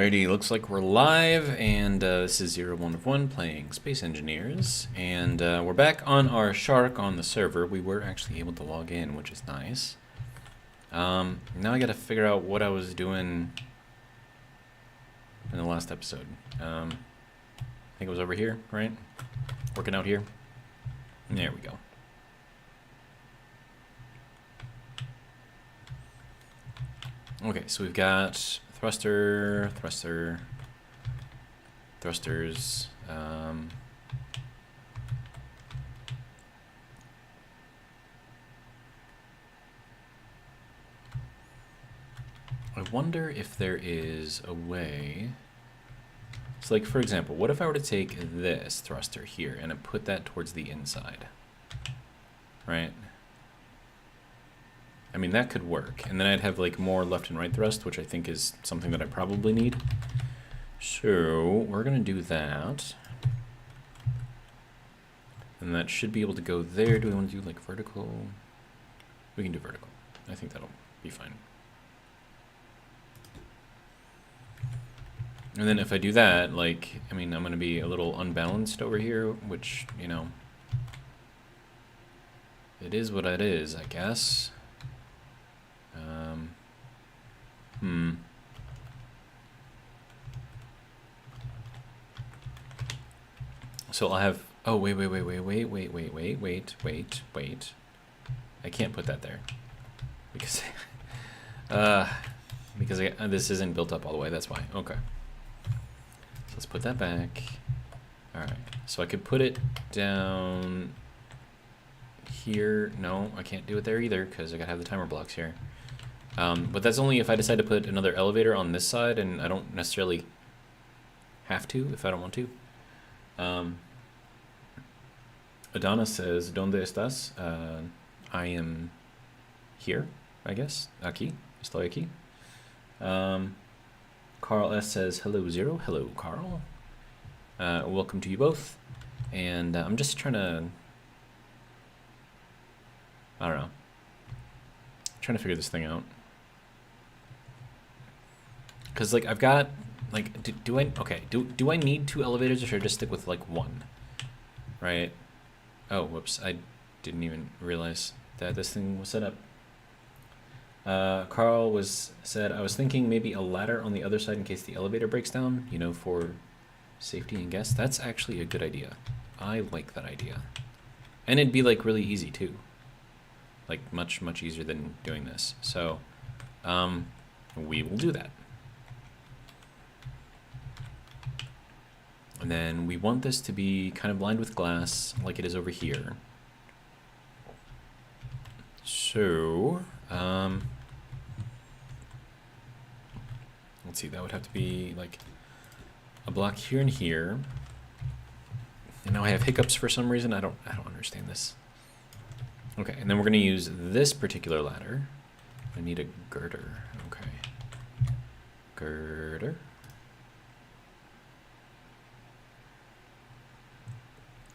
Alrighty, looks like we're live, and this is 01 of 1 playing Space Engineers, and we're back on our Shark on the server. We were actually able to log in, which is nice. Now I gotta figure out what I was doing in the last episode. I think it was over here, right? Working out here. There we go. Okay, so we've got thrusters. I wonder if there is a way. So, like, for example, what if I were to take this thruster here and I put that towards the inside? Right? I mean, that could work. And then I'd have, like, more left and right thrust, which I think is something that I probably need. So, we're going to do that. And that should be able to go there. Do we want to do, like, vertical? We can do vertical. I think that'll be fine. And then if I do that, like, I mean, I'm going to be a little unbalanced over here, which, you know, it is what it is, I guess. So I'll have, oh, wait. I can't put that there. Because, this isn't built up all the way, that's why. Okay. So let's put that back. Alright, so I could put it down here. No, I can't do it there either, because I gotta have the timer blocks here. But that's only if I decide to put another elevator on this side, and I don't necessarily have to if I don't want to. Adana says, ¿Dónde estás? I am here, I guess. Aquí. Estoy aquí. Carl S says, hello, Zero. Hello, Carl. Welcome to you both. And I'm just trying to, I don't know, trying to figure this thing out. Because, like, I've got, like, do I need 2 elevators, or should I just stick with, like, 1? Right? Oh, whoops, I didn't even realize that this thing was set up. Carl said, I was thinking maybe a ladder on the other side in case the elevator breaks down, you know, for safety and guests. That's actually a good idea. I like that idea. And it'd be, like, really easy, too. Like, much, much easier than doing this. So, we will do that. And then we want this to be kind of lined with glass, like it is over here. So, let's see, that would have to be like a block here and here. And now I have hiccups for some reason. I don't understand this. Okay, and then we're going to use this particular ladder. I need a girder. Okay. Girder.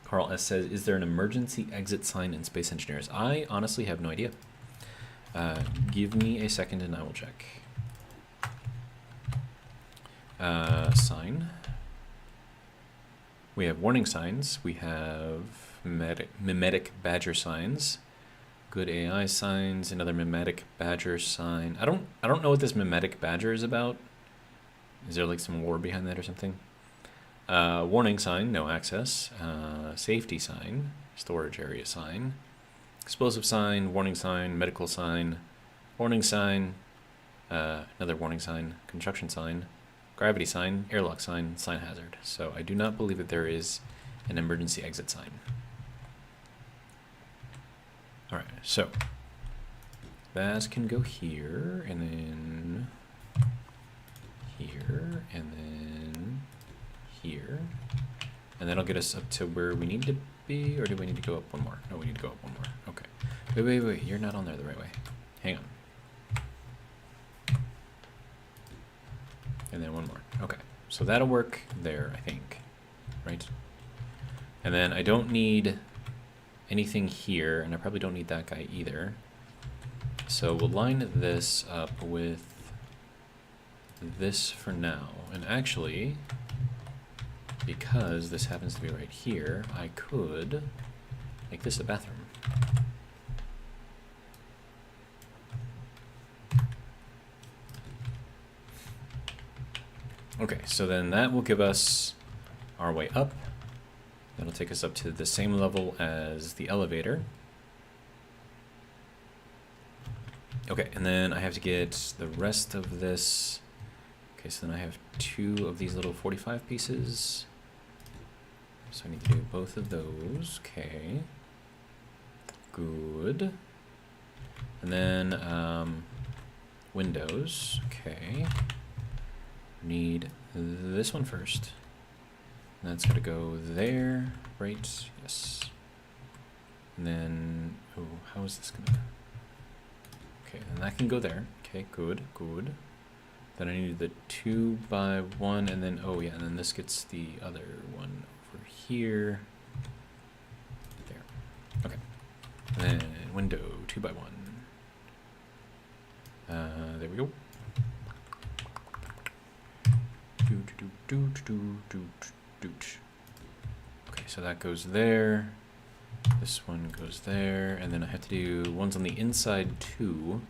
Carl S. says, is there an emergency exit sign in Space Engineers? I honestly have no idea. Give me a second and I will check. Sign. We have warning signs. We have mimetic badger signs. Good AI signs. Another mimetic badger sign. I don't know what this mimetic badger is about. Is there like some lore behind that or something? Warning sign, no access. Safety sign, storage area sign. Explosive sign, warning sign, medical sign, warning sign, another warning sign, construction sign, gravity sign, airlock sign, sign hazard. So I do not believe that there is an emergency exit sign. Alright, so that can go here, and then here, and then here, and that'll get us up to where we need to be, or do we need to go up one more? No, we need to go up one more. Okay. Wait, you're not on there the right way. Hang on. And then one more. Okay. So that'll work there, I think. Right? And then I don't need anything here, and I probably don't need that guy either. So we'll line this up with this for now. And actually, because this happens to be right here, I could make this a bathroom. Okay, so then that will give us our way up. That'll take us up to the same level as the elevator. Okay, and then I have to get the rest of this. Okay, so then I have 2 of these little 45 pieces. So I need to do both of those. Okay. Good. And then windows. Okay. Need this one first. And that's gonna go there, right? Yes. And then, oh, how is this gonna? Okay, and that can go there. Okay, good, good. Then I need the 2 by 1, and then, oh yeah, and then this gets the other one over here. There. Okay. And then window 2 by 1. There we go. Okay, so that goes there. This one goes there, and then I have to do ones on the inside too.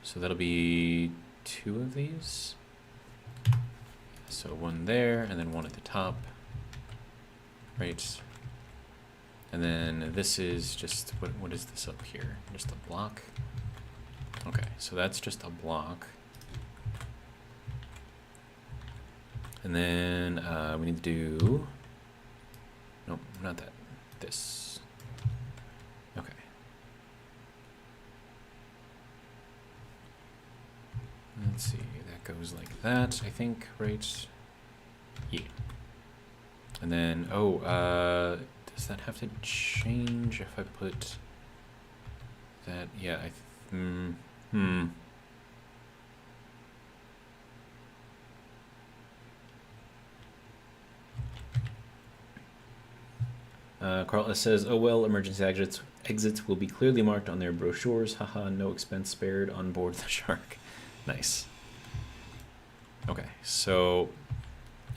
So that'll be 2 of these. So 1 there, and then 1 at the top. Right. And then this is just, what is this up here? Just a block? Okay, so that's just a block. And then we need to do, nope, not that, this. Okay. Let's see, that goes like that, I think, right? Yeah. And then, oh, does that have to change if I put that? Yeah, Carl S. says, oh well, emergency exits will be clearly marked on their brochures. Haha, no expense spared on board the Shark. Nice. Okay, so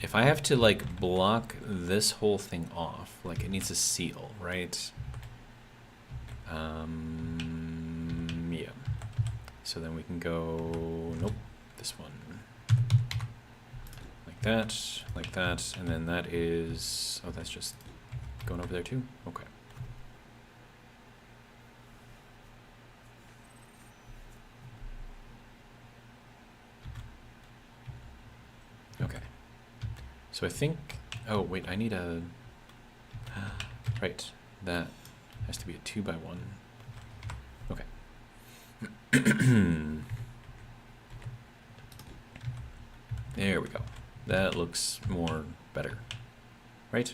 if I have to like block this whole thing off, like it needs a seal, right? Yeah. So then we can go, nope, this one. Like that, and then that is, oh, that's just going over there too? Okay. Okay. So I think, oh wait, I need a, right, that has to be a 2 by 1. Okay. There we go. That looks more better, right?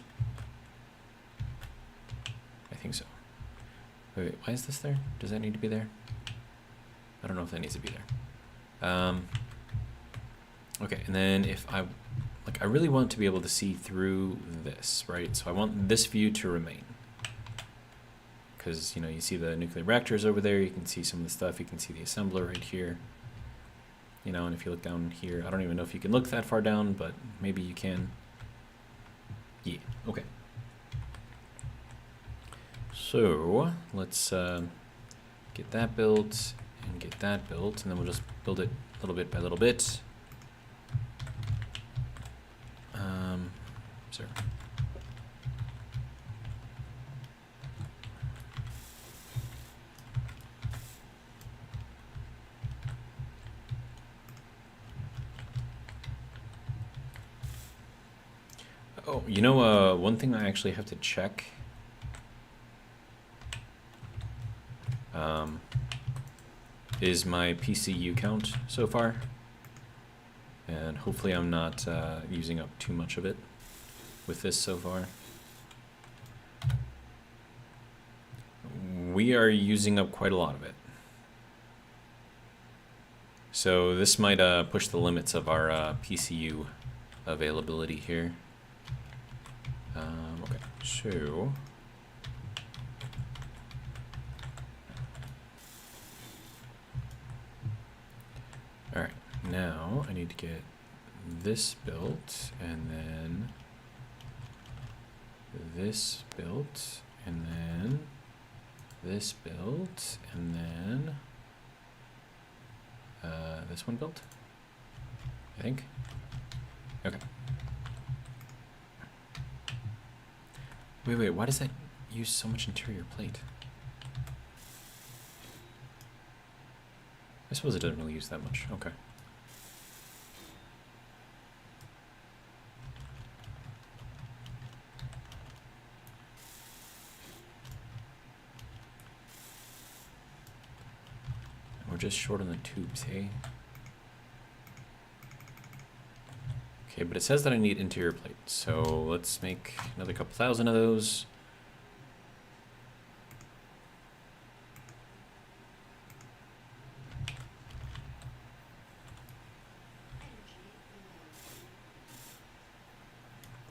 I think so. Wait, why is this there? Does that need to be there? I don't know if that needs to be there. Okay, and then if I really want to be able to see through this, right? So I want this view to remain. Because, you know, you see the nuclear reactors over there, you can see some of the stuff, you can see the assembler right here. You know, and if you look down here, I don't even know if you can look that far down, but maybe you can. Yeah, okay. So let's get that built and get that built, and then we'll just build it little bit by little bit. Sorry. Oh, you know, one thing I actually have to check is my PCU count so far, and hopefully I'm not using up too much of it with this so far. We are using up quite a lot of it, so this might push the limits of our PCU availability here. Okay, so now I need to get this built, and then this built, and then this built, and then this one built, I think. Okay. Wait, why does that use so much interior plate? I suppose it doesn't really use that much. Okay. We're just short on the tubes, hey? Okay, but it says that I need interior plate, so let's make another couple thousand of those.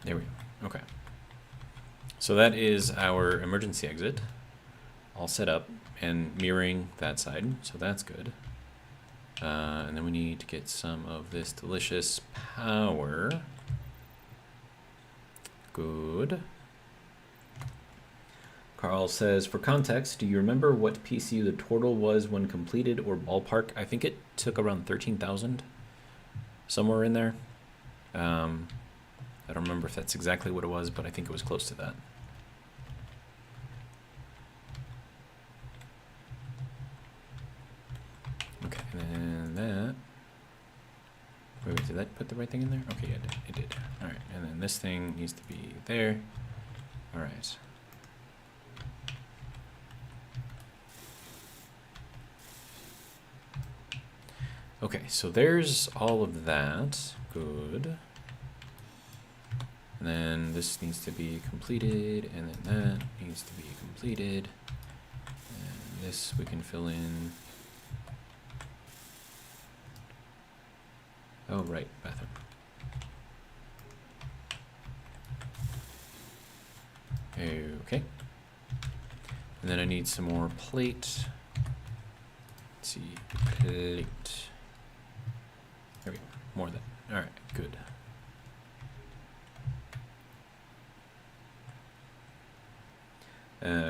There we go. Okay. So that is our emergency exit, all set up and mirroring that side, so that's good. And then we need to get some of this delicious power. Good. Carl says, for context, do you remember what PCU the total was when completed, or ballpark? I think it took around 13,000, somewhere in there. I don't remember if that's exactly what it was, but I think it was close to that. Okay, and then that. Wait, did that put the right thing in there? Okay, yeah, it did. All right, and then this thing needs to be there. All right. Okay, so there's all of that. Good. And then this needs to be completed, and then that needs to be completed. And this we can fill in. Oh, right, bathroom. Okay. And then I need some more plate. Let's see, plate. There we go, more of that. All right, good.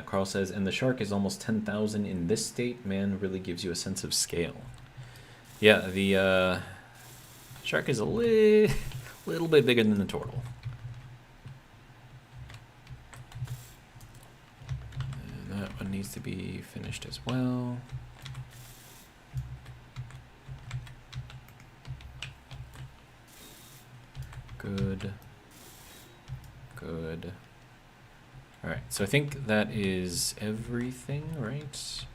Carl says, and the shark is almost 10,000 in this state. Man, really gives you a sense of scale. Yeah, the shark is a little bit bigger than the turtle. And that one needs to be finished as well. Good. Good. All right, so I think that is everything, right?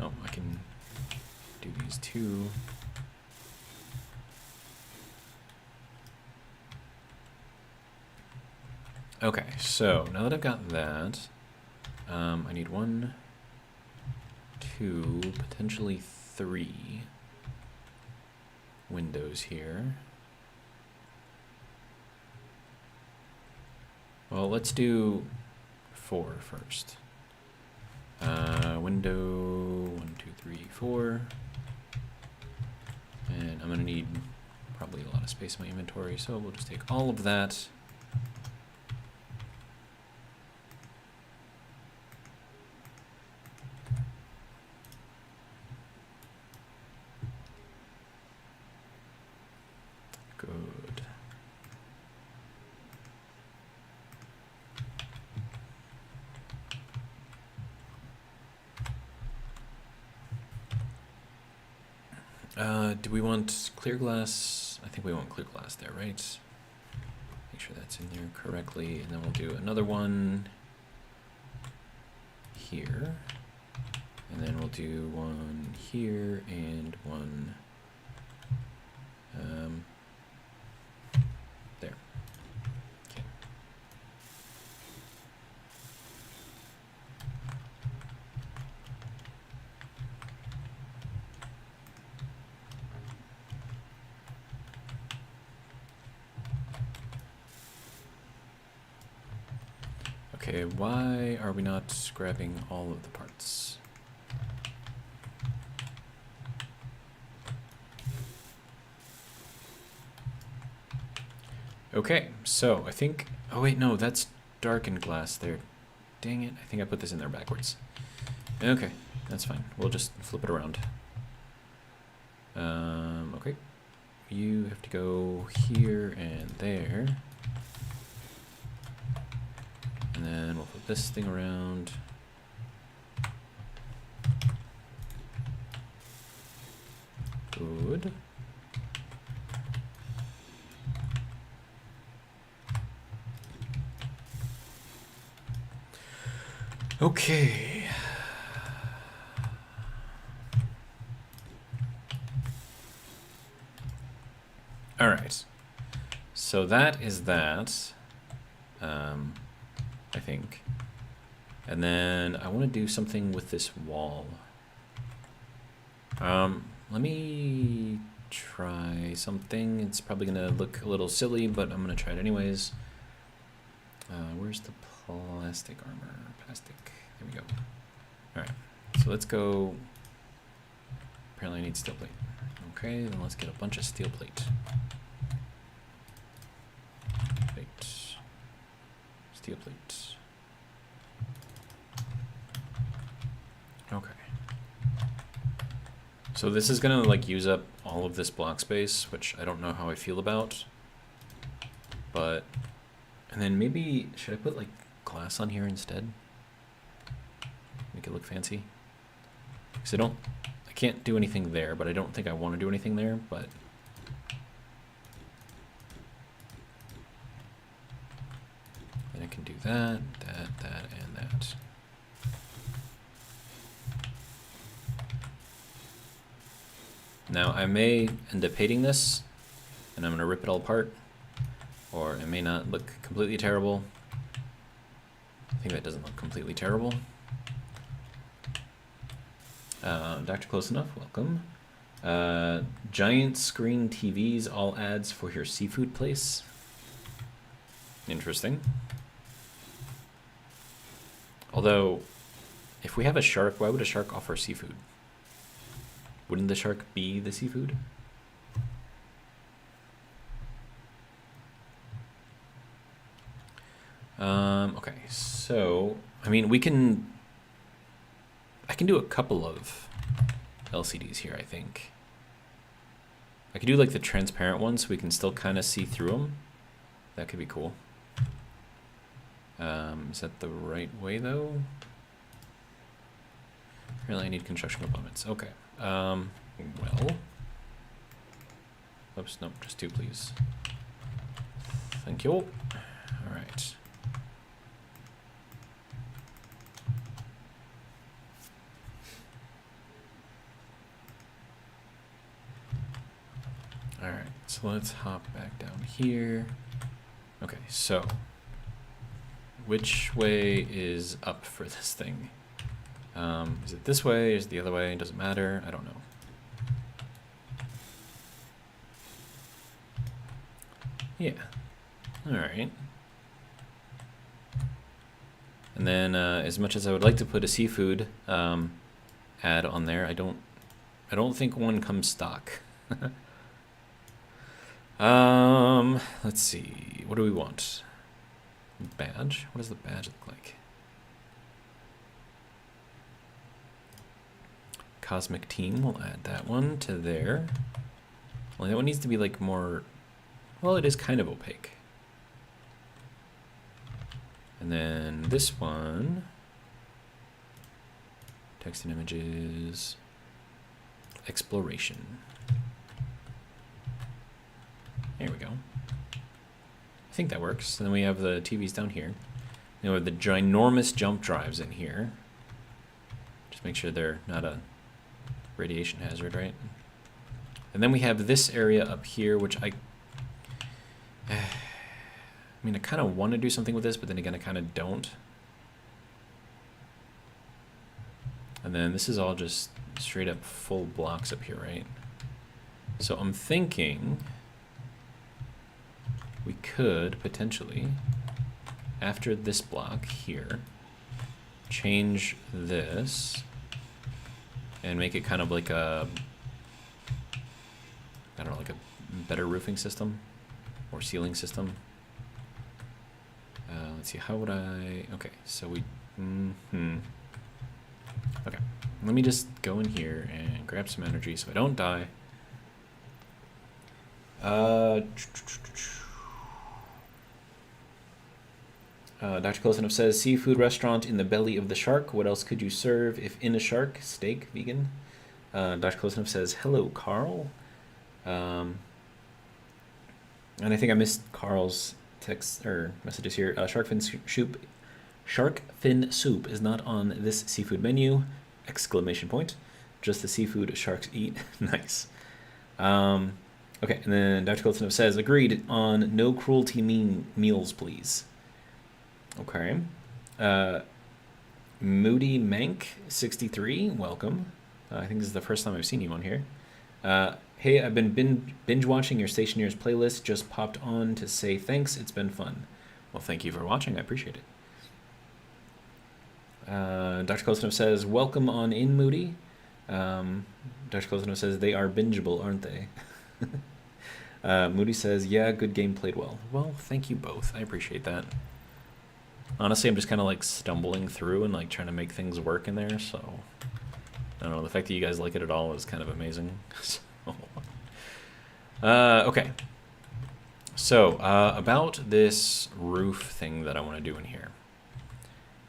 Oh, I can do these two. Okay, so now that I've got that, I need 1, 2, potentially 3 windows here. Well, let's do 4 first. Window 1, 2, 3, 4. And I'm gonna need probably a lot of space in my inventory, so we'll just take all of that. Good. Do we want clear glass? I think we want clear glass there, right? Make sure that's in there correctly, and then we'll do another one here, and then we'll do one here and one there. Okay. Okay, why are we not grabbing all of the parts? Okay, so I think, oh wait, no, that's darkened glass there. Dang it, I think I put this in there backwards. Okay, that's fine. We'll just flip it around. Okay. You have to go here and there. And then we'll flip this thing around. Good. Okay. All right. So that is that, I think. And then I want to do something with this wall. Let me try something. It's probably going to look a little silly, but I'm going to try it anyways. Where's the plastic armor? Plastic. There we go. All right. So let's go. Apparently I need steel plate. Okay, then let's get a bunch of steel plate. Steel plate. Okay. So this is gonna like use up all of this block space, which I don't know how I feel about. But, and then maybe, should I put like glass on here instead? Make it look fancy. Because I can't do anything there, but I don't think I want to do anything there, but. Then I can do that, and that. Now I may end up hating this, and I'm gonna rip it all apart, or it may not look completely terrible. I think that doesn't look completely terrible. Dr. Close Enough, welcome. Giant screen TVs, all ads for your seafood place. Interesting. Although, if we have a shark, why would a shark offer seafood? Wouldn't the shark be the seafood? Okay, so, I mean, I can do a couple of LCDs here, I think. I could do like the transparent ones so we can still kind of see through them. That could be cool. Is that the right way though? Apparently I need construction components. Okay. Well. Oops, no, just two, please. Thank you. All right. All right, so let's hop back down here. Okay, so which way is up for this thing? Is it this way? Is it the other way? Doesn't matter. I don't know. Yeah. All right. And then, as much as I would like to put a seafood ad on there, I don't think one comes stock. Let's see. What do we want? Badge? What does the badge look like? Cosmic Team, we'll add that one to there. Well, that one needs to be like more, well, it is kind of opaque. And then this one, text and images, exploration. There we go. I think that works. And then we have the TVs down here. Then we have the ginormous jump drives in here. Just make sure they're not a radiation hazard, right? And then we have this area up here, which I mean, I kind of want to do something with this, but then again, I kind of don't. And then this is all just straight up full blocks up here, right? So I'm thinking we could potentially, after this block here, change this and make it kind of like a, I don't know, like a better roofing system. or ceiling system. Let's see, how would I... Okay, so we... Okay, let me just go in here and grab some energy so I don't die. Dr. Closenov says, seafood restaurant in the belly of the shark. What else could you serve if in a shark? Steak, vegan. Dr. Closenov says, hello, Carl. And I think I missed Carl's text or messages here. Shark fin soup is not on this seafood menu! Exclamation point. Just the seafood sharks eat. Nice. Okay, and then Dr. Closenov says, agreed on no cruelty meals, please. Okay. Moody Mank 63, welcome. I think this is the first time I've seen you on here. Hey, I've been binge watching your Stationeers playlist. Just popped on to say thanks. It's been fun. Well, thank you for watching. I appreciate it. Dr. Kostanov says, welcome on in, Moody. Dr. Kostanov says, they are bingeable, aren't they? Moody says, yeah, good game, played well. Well, thank you both. I appreciate that. Honestly, I'm just kind of like stumbling through and like trying to make things work in there, so I don't know, the fact that you guys like it at all is kind of amazing. Okay. So, about this roof thing that I want to do in here.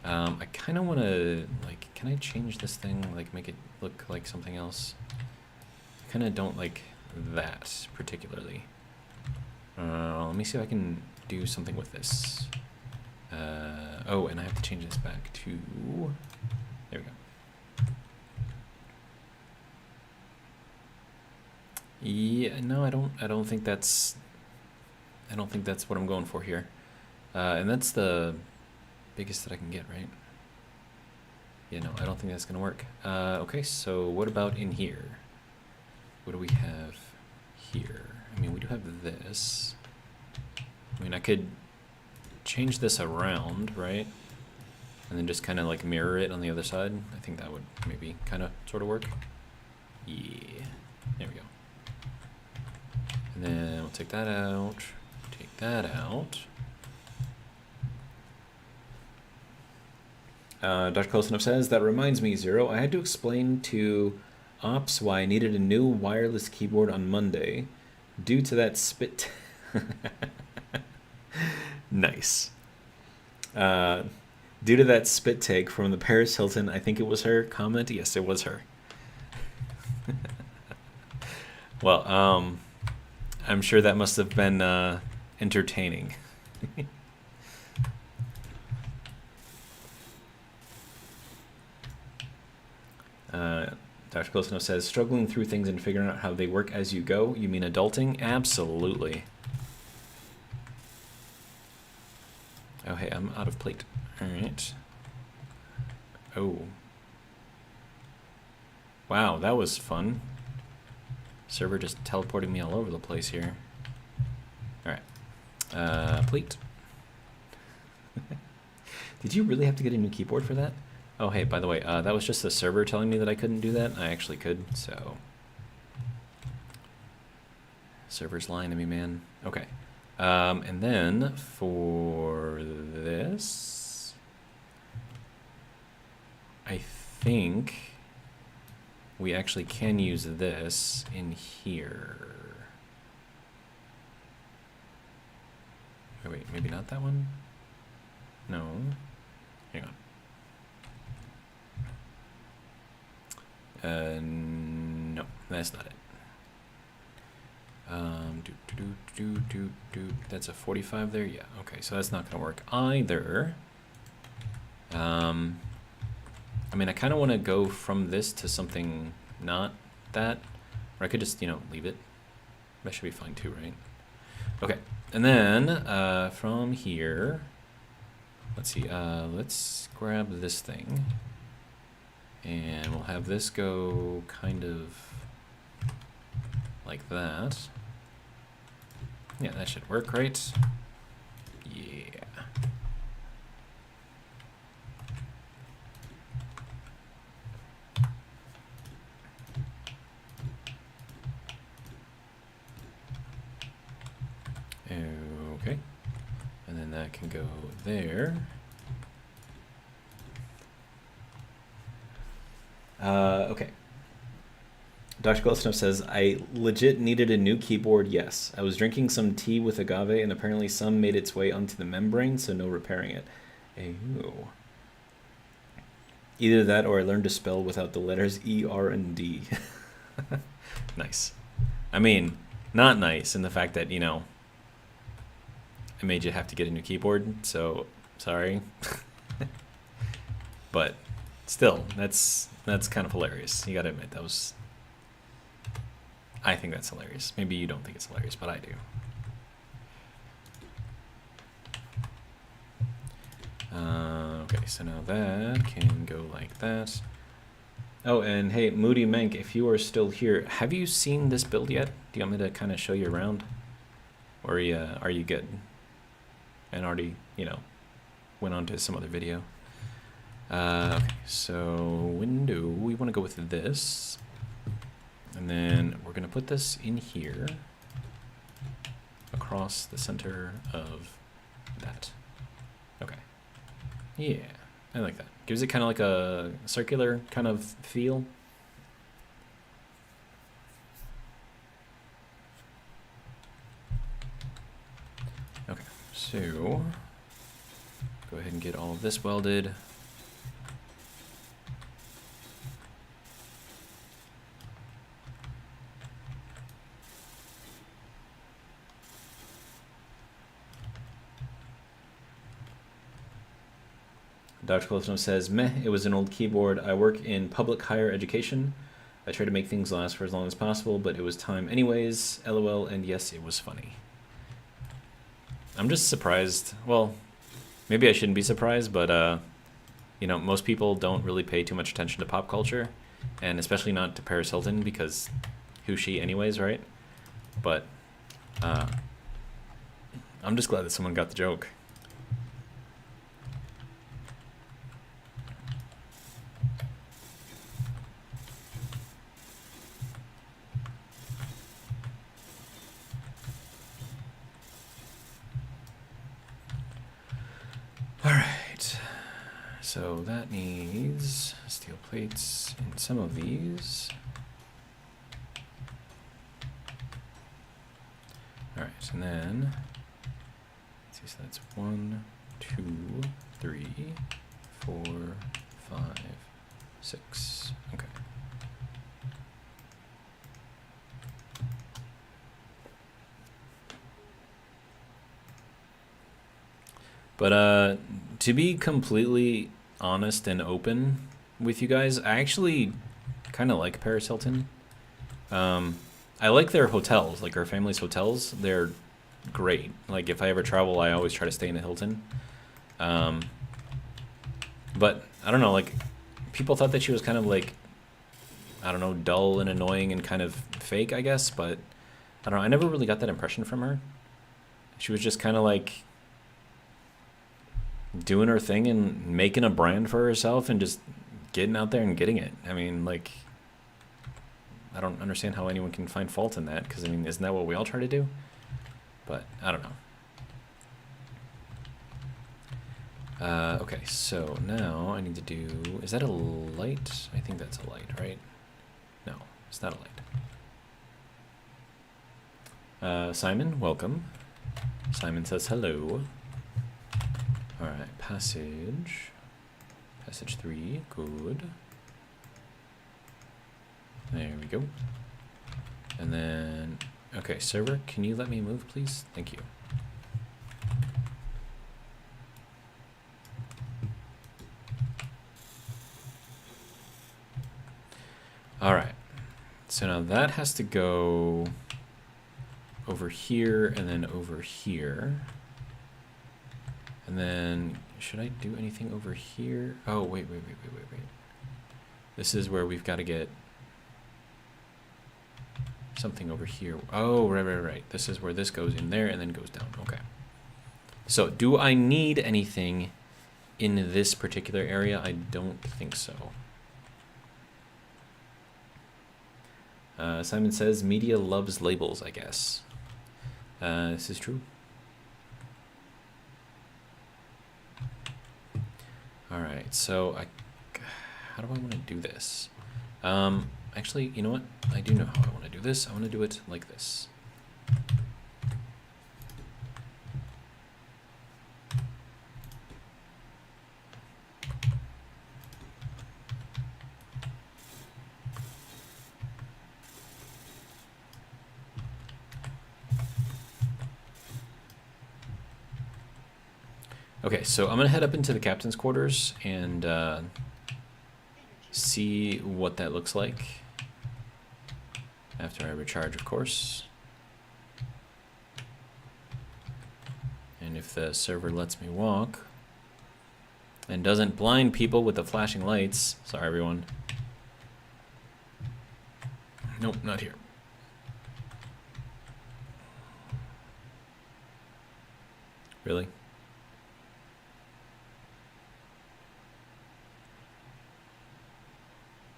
I kind of want to, like, can I change this thing, like make it look like something else? I kind of don't like that particularly. Let me see if I can do something with this. Oh, and I have to change this back to, there we go. Yeah, no, I don't think that's what I'm going for here. And that's the biggest that I can get, right? Yeah, no, I don't think that's gonna work. Okay, so what about in here? What do we have here? I mean, we do have this. I mean, I could change this around, right? And then just kind of like mirror it on the other side. I think that would maybe kind of sort of work. Yeah, there we go. And then we'll take that out, take that out. Dr. Kostanov says, that reminds me, Zero, I had to explain to Ops why I needed a new wireless keyboard on Monday due to that spit. Nice. Due to that spit take from the Paris Hilton, I think it was her comment. Yes, it was her. Well, I'm sure that must have been entertaining. Dr. Kostanov says, struggling through things and figuring out how they work as you go. You mean adulting? Absolutely. Oh, hey, I'm out of plate. All right. Oh. Wow, that was fun. Server just teleporting me all over the place here. All right. Plate. Did you really have to get a new keyboard for that? Oh, hey, by the way, that was just the server telling me that I couldn't do that. I actually could, so. Server's lying to me, man. Okay. And then for this, I think we actually can use this in here. Oh, wait, maybe not that one? No. Hang on. No, that's not it. That's a 45 there? Yeah, okay, so that's not gonna work either. I mean, I kind of want to go from this to something not that, or I could just, you know, leave it. That should be fine too, right? Okay, and then from here, let's see, let's grab this thing, and we'll have this go kind of like that. Yeah, that should work, right? Yeah. And that can go there. Okay. Dr. Glesnow says, I legit needed a new keyboard, yes. I was drinking some tea with agave, and apparently some made its way onto the membrane, so no repairing it. Ew. Either that or I learned to spell without the letters E, R, and D. Nice. I mean, not nice in the fact that, you know, I made you have to get a new keyboard, so sorry. But still, that's kind of hilarious. You gotta admit, that was... I think that's hilarious. Maybe you don't think it's hilarious, but I do. Okay, so now that can go like that. Oh, and hey, Moody Mank, if you are still here, have you seen this build yet? Do you want me to kind of show you around? Or are you good? And already, you know, went on to some other video. Okay, so window, we want to go with this. And then we're going to put this in here across the center of that. Okay. Yeah, I like that. Gives it kind of like a circular kind of feel. Okay, so go ahead and get all of this welded. Dr. Colosno says, meh, it was an old keyboard. I work in public higher education. I try to make things last for as long as possible, but it was time anyways. LOL, and yes, it was funny. I'm just surprised. Well, maybe I shouldn't be surprised, but, you know, most people don't really pay too much attention to pop culture, and especially not to Paris Hilton, because who's she anyways, right? But, I'm just glad that someone got the joke. Alright, so that needs steel plates in some of these. Alright, and then, let's see, so that's 1, 2, 3, 4, 5, 6, okay. But to be completely honest and open with you guys, I actually kind of like Paris Hilton. I like their hotels, like her family's hotels. They're great. Like if I ever travel, I always try to stay in a Hilton. But I don't know, like people thought that she was kind of like, I don't know, dull and annoying and kind of fake, I guess. But I don't know, I never really got that impression from her. She was just kind of like doing her thing and making a brand for herself and just getting out there and getting it. I mean, like, I don't understand how anyone can find fault in that, because, I mean, isn't that what we all try to do? But, I don't know. Okay, so now I need to do... Is that a light? I think that's a light, right? No, it's not a light. Simon, welcome. Simon says hello. Alright, passage. Passage 3, good. There we go. And then, okay, server, can you let me move, please? Thank you. Alright, so now that has to go over here and then over here. And then, should I do anything over here? Oh, wait. This is where we've got to get something over here. Oh, right. This is where this goes in there and then goes down. Okay. So, do I need anything in this particular area? I don't think so. Simon says, media loves labels, I guess. This is true. right, so how do I want to do this? Actually, you know what? I do know how I want to do this. I want to do it like this. Okay, so I'm gonna head up into the captain's quarters and see what that looks like. After I recharge, of course. And if the server lets me walk and doesn't blind people with the flashing lights. Sorry, everyone. Nope, not here. Really?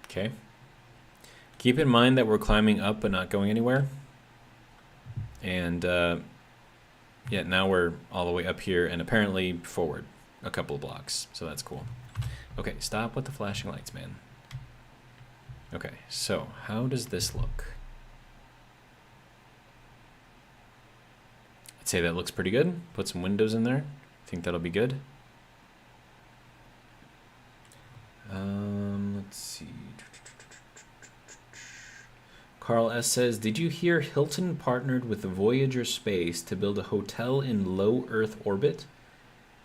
Okay. Keep in mind that we're climbing up but not going anywhere. And yeah, now we're all the way up here and apparently forward a couple of blocks. So that's cool. Okay, stop with the flashing lights, man. Okay, so how does this look? I'd say that looks pretty good. Put some windows in there. I think that'll be good. Let's see. Carl S. says, did you hear Hilton partnered with Voyager Space to build a hotel in low Earth orbit?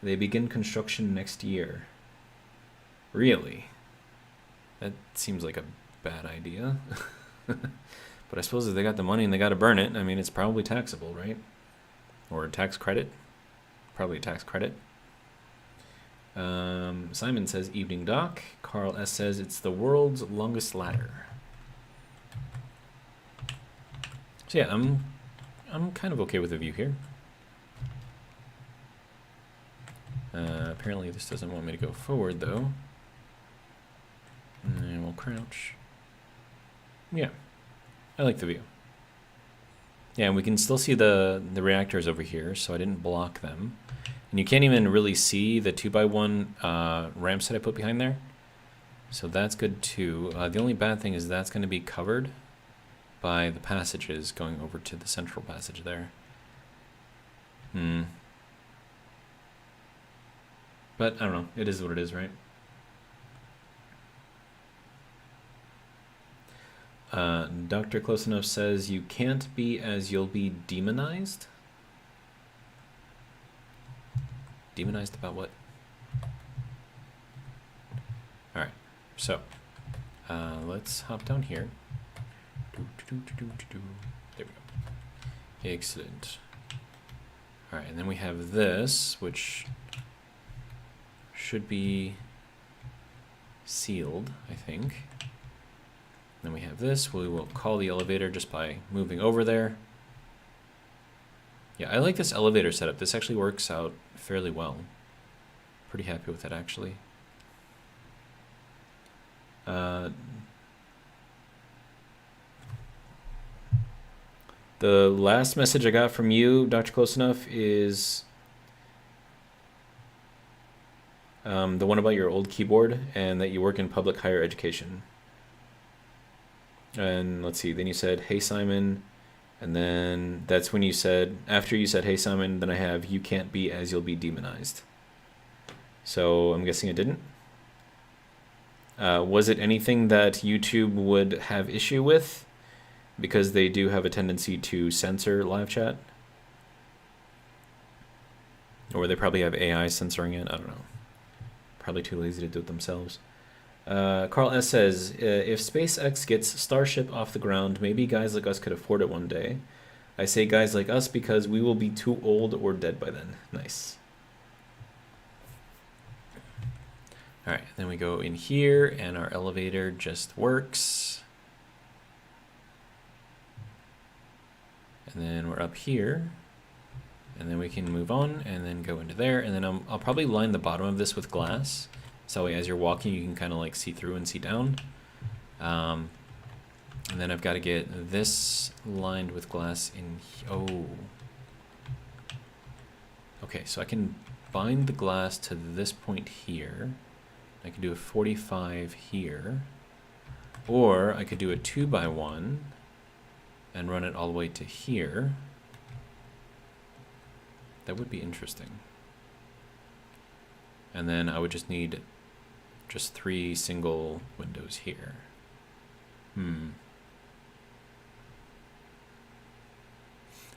They begin construction next year. Really? That seems like a bad idea. But I suppose if they got the money and they got to burn it, I mean, it's probably taxable, right? Or a tax credit. Probably a tax credit. Simon says, evening doc. Carl S. says, it's the world's longest ladder. So yeah, I'm kind of okay with the view here. Apparently this doesn't want me to go forward though. And we'll crouch. Yeah, I like the view. Yeah, and we can still see the reactors over here, so I didn't block them. And you can't even really see the 2x1 ramps that I put behind there. So that's good too. The only bad thing is that's going to be covered by the passages going over to the central passage there. But I don't know. It is what it is, right? Dr. Close Enough says you can't be as you'll be demonized. Demonized about what? All right, so let's hop down here. There we go. Excellent. All right, and then we have this, which should be sealed, I think. Then we have this. We will call the elevator just by moving over there. Yeah, I like this elevator setup. This actually works out fairly well. Pretty happy with it, actually. The last message I got from you, Dr. Close Enough, is the one about your old keyboard and that you work in public higher education. And let's see, then you said, hey, Simon. And then that's when you said, after you said, hey, Simon, then I have, you can't be as you'll be demonized. So I'm guessing it didn't. Was it anything that YouTube would have issue with? Because they do have a tendency to censor live chat. Or they probably have AI censoring it. I don't know. Probably too lazy to do it themselves. Carl S. says, if SpaceX gets Starship off the ground, maybe guys like us could afford it one day. I say guys like us because we will be too old or dead by then. Nice. All right, then we go in here and our elevator just works. And then we're up here. And then we can move on and then go into there. And then I'll probably line the bottom of this with glass. So as you're walking, you can kind of like see through and see down. And then I've got to get this lined with glass in. Oh. Okay, so I can bind the glass to this point here. I could do a 45 here. Or I could do a 2x1 and run it all the way to here. That would be interesting. And then I would just need just 3 single windows here.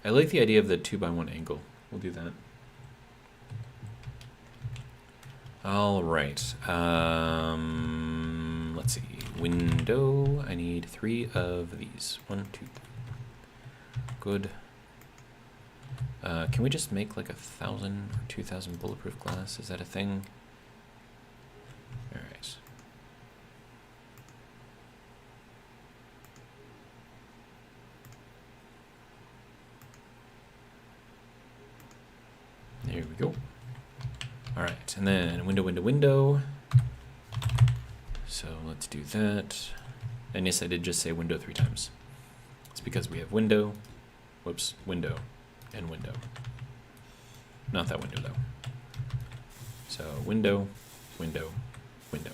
I like the idea of the 2x1 angle. We'll do that. All right. Let's see. Window. I need 3 of these. 1, 2, 3. Good. Can we just make like 1,000 or 2,000 bulletproof glass? Is that a thing? All right. There we go. All right, and then window, window, window. So let's do that. And yes, I did just say window 3 times. It's because we have window, whoops, window, and window. Not that window though. So window, window, window.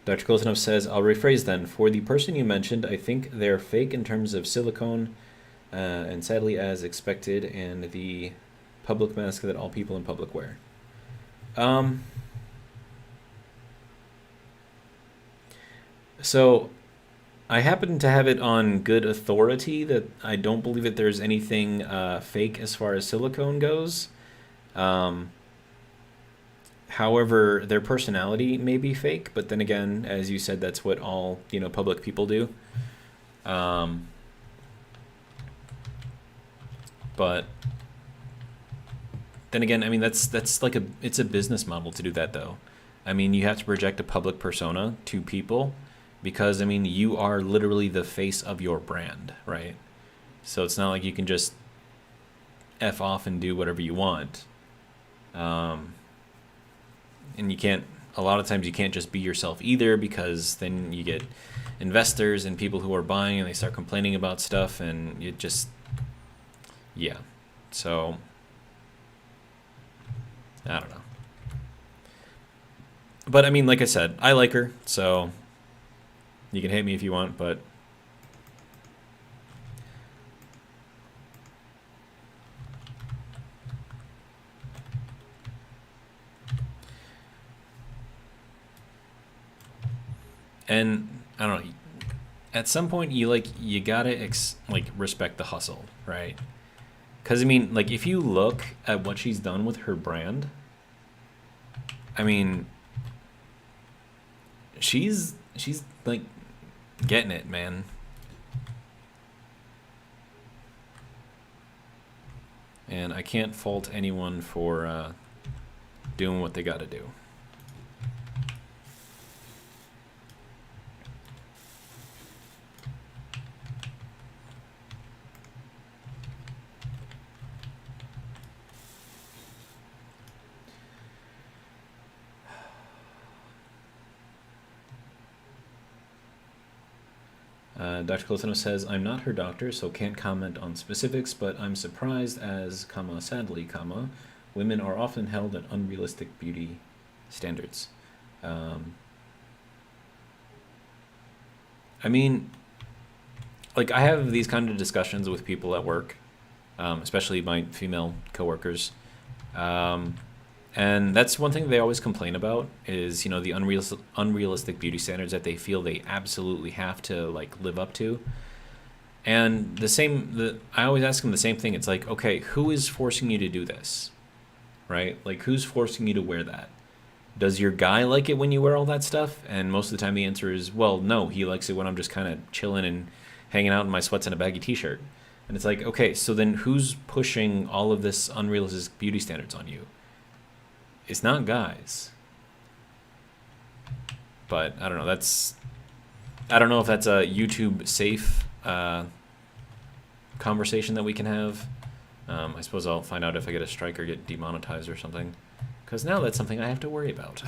Dr. Koltonov says, I'll rephrase then. For the person you mentioned, I think they're fake in terms of silicone, and sadly as expected, and the public mask that all people in public wear. So I happen to have it on good authority that I don't believe that there's anything fake as far as silicone goes. However, their personality may be fake, but then again, as you said, that's what all, public people do. But then again, I mean, that's like it's a business model to do that though. I mean, you have to project a public persona to people because, I mean, you are literally the face of your brand, right? So it's not like you can just F off and do whatever you want. And you can't, a lot of times you can't just be yourself either, because then you get investors and people who are buying and they start complaining about stuff, and it just, yeah. So I don't know. But I mean, like I said, I like her, so you can hate me if you want, but and I don't know, at some point you gotta respect the hustle, right? Because I mean, like, if you look at what she's done with her brand, I mean, she's like getting it, man. And I can't fault anyone for doing what they gotta do. Dr. Coltano says, I'm not her doctor, so can't comment on specifics, but I'm surprised as, sadly, women are often held at unrealistic beauty standards. I mean, like, I have these kind of discussions with people at work, especially my female coworkers. And that's one thing they always complain about is, the unrealistic beauty standards that they feel they absolutely have to live up to. And I always ask them the same thing. It's like, okay, who is forcing you to do this? Right? Like, who's forcing you to wear that? Does your guy like it when you wear all that stuff? And most of the time the answer is, well, no, he likes it when I'm just kind of chilling and hanging out in my sweats and a baggy t-shirt. And it's like, okay, so then who's pushing all of this unrealistic beauty standards on you? It's not guys. But I don't know. I don't know if that's a YouTube safe conversation that we can have. I suppose I'll find out if I get a strike or get demonetized or something, because now that's something I have to worry about.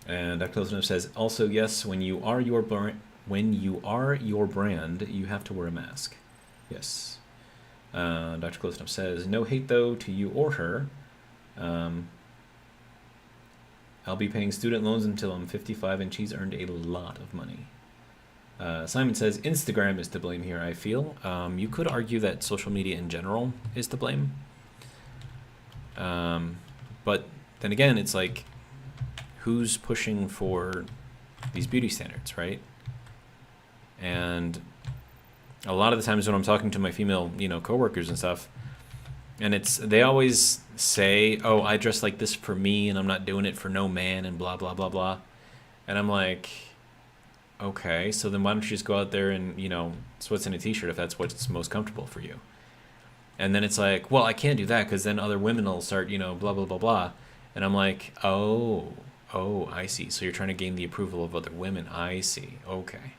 And Dr. Lozanov says, also, yes, when you are your brand, you have to wear a mask. Yes. Dr. Close Enough says, no hate though to you or her. I'll be paying student loans until I'm 55 and she's earned a lot of money. Simon says, Instagram is to blame here, I feel. You could argue that social media in general is to blame. But then again, it's like, who's pushing for these beauty standards, right? And a lot of the times when I'm talking to my female, coworkers and stuff, and they always say, oh, I dress like this for me and I'm not doing it for no man and blah, blah, blah, blah. And I'm like, okay, so then why don't you just go out there and, sweats in a t-shirt if that's what's most comfortable for you? And then it's like, well, I can't do that because then other women will start, blah, blah, blah, blah. And I'm like, oh, I see. So you're trying to gain the approval of other women. I see. Okay.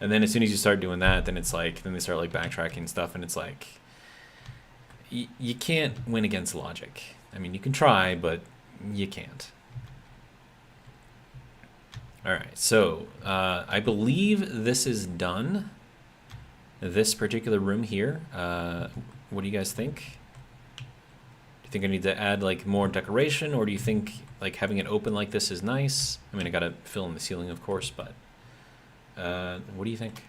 And then as soon as you start doing that, then it's like, then they start like backtracking stuff. And it's like, you can't win against logic. I mean, you can try, but you can't. All right. So I believe this is done. This particular room here. What do you guys think? Do you think I need to add like more decoration, or do you think like having it open like this is nice? I mean, I gotta fill in the ceiling, of course, but what do you think?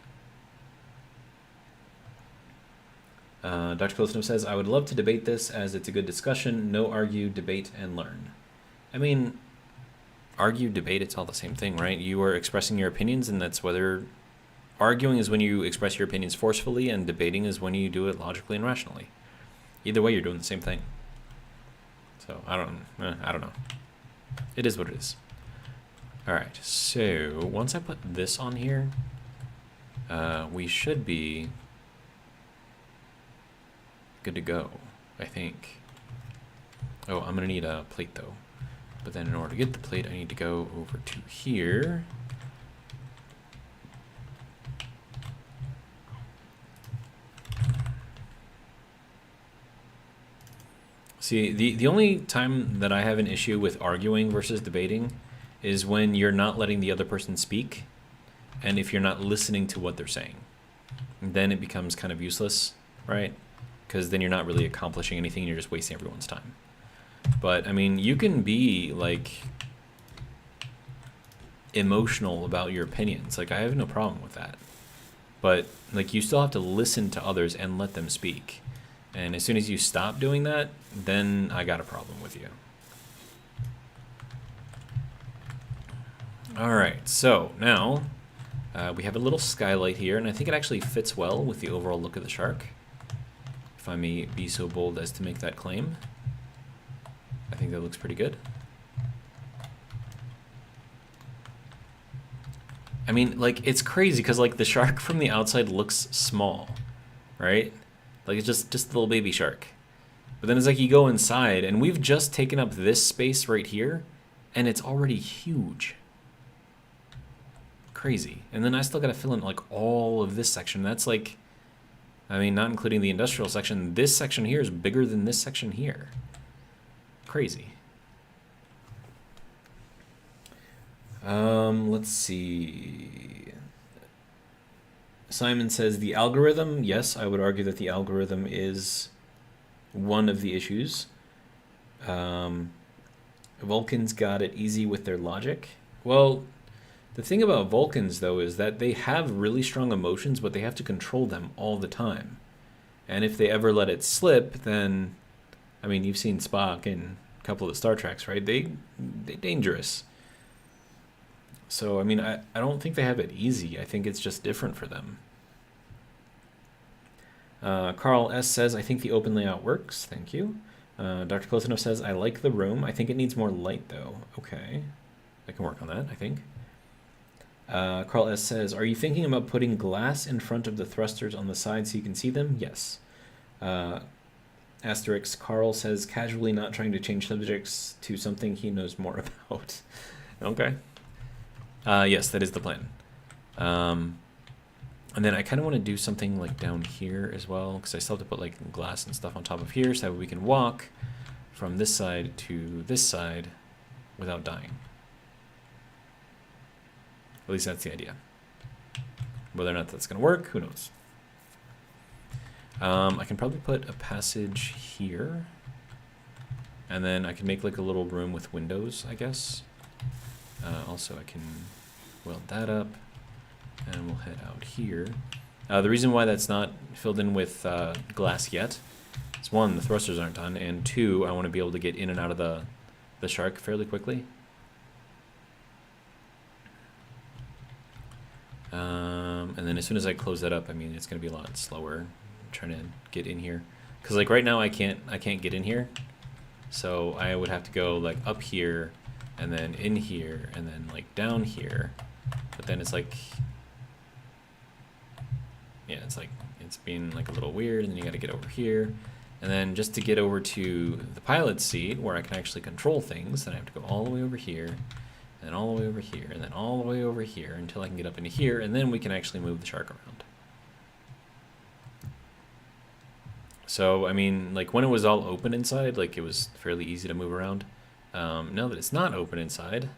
Dr. Pilsner says, I would love to debate this as it's a good discussion. No argue, debate, and learn. I mean, argue, debate, it's all the same thing, right? You are expressing your opinions, and that's whether... Arguing is when you express your opinions forcefully, and debating is when you do it logically and rationally. Either way, you're doing the same thing. So, I don't know. It is what it is. Alright, so once I put this on here, we should be good to go, I think. Oh, I'm going to need a plate, though. But then in order to get the plate, I need to go over to here. See, the only time that I have an issue with arguing versus debating is when you're not letting the other person speak, and if you're not listening to what they're saying. Then it becomes kind of useless, right? Because then you're not really accomplishing anything, you're just wasting everyone's time. But, I mean, you can be, like, emotional about your opinions. Like, I have no problem with that. But, like, you still have to listen to others and let them speak. And as soon as you stop doing that, then I got a problem with you. All right, so now we have a little skylight here, and I think it actually fits well with the overall look of the shark. If I may be so bold as to make that claim. I think that looks pretty good. I mean, like, it's crazy because, like, the shark from the outside looks small, right? Like, it's just a little baby shark. But then it's like you go inside, and we've just taken up this space right here, and it's already huge. Crazy. And then I still got to fill in, like, all of this section. That's, like, I mean, not including the industrial section. This section here is bigger than this section here. Crazy. Let's see. Simon says the algorithm. Yes, I would argue that the algorithm is one of the issues. Vulcans got it easy with their logic. Well, the thing about Vulcans, though, is that they have really strong emotions, but they have to control them all the time. And if they ever let it slip, then, I mean, you've seen Spock in a couple of the Star Treks, right? They're dangerous. So, I mean, I don't think they have it easy. I think it's just different for them. Carl S. says, I think the open layout works. Thank you. Dr. Close Enough says, I like the room. I think it needs more light, though. Okay. I can work on that, I think. Carl S. says, are you thinking about putting glass in front of the thrusters on the side so you can see them? Yes. Asterisk, Carl says, casually not trying to change subjects to something he knows more about. Okay. Yes, that is the plan. And then I kind of want to do something like down here as well, because I still have to put like glass and stuff on top of here so that we can walk from this side to this side without dying. At least that's the idea. Whether or not that's going to work, who knows. I can probably put a passage here. And then I can make like a little room with windows, I guess. Also, I can weld that up. And we'll head out here. The reason why that's not filled in with glass yet is one, the thrusters aren't done, and two, I want to be able to get in and out of the shark fairly quickly. And then as soon as I close that up, I mean, it's going to be a lot slower trying to get in here. Because like right now I can't get in here. So I would have to go like up here and then in here and then like down here. But then it's like, yeah, it's being like a little weird, and then you got to get over here. And then just to get over to the pilot's seat where I can actually control things, then I have to go all the way over here, and then all the way over here, and then all the way over here until I can get up into here, and then we can actually move the shark around. So, I mean, like when it was all open inside, like it was fairly easy to move around. Now that it's not open inside,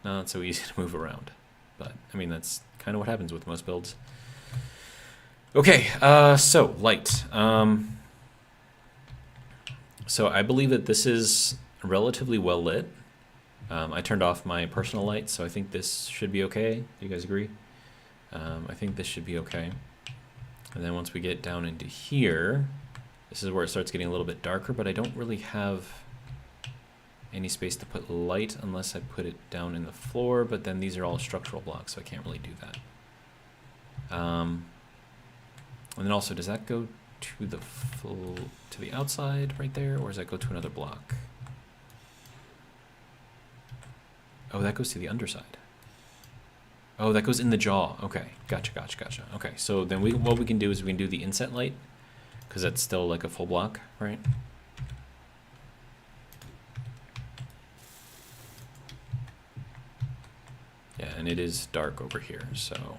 not so easy to move around. But, I mean, that's kind of what happens with most builds. Okay, so light. So I believe that this is relatively well lit. I turned off my personal light, so I think this should be okay. Do you guys agree? I think this should be okay. And then once we get down into here, this is where it starts getting a little bit darker, but I don't really have any space to put light unless I put it down in the floor, but then these are all structural blocks, so I can't really do that. And then also, does that go to the outside right there, or does that go to another block? Oh, that goes to the underside. Oh, that goes in the jaw. Okay, gotcha. Okay, so then what we can do is we can do the inset light, because that's still like a full block, right? Yeah, and it is dark over here, so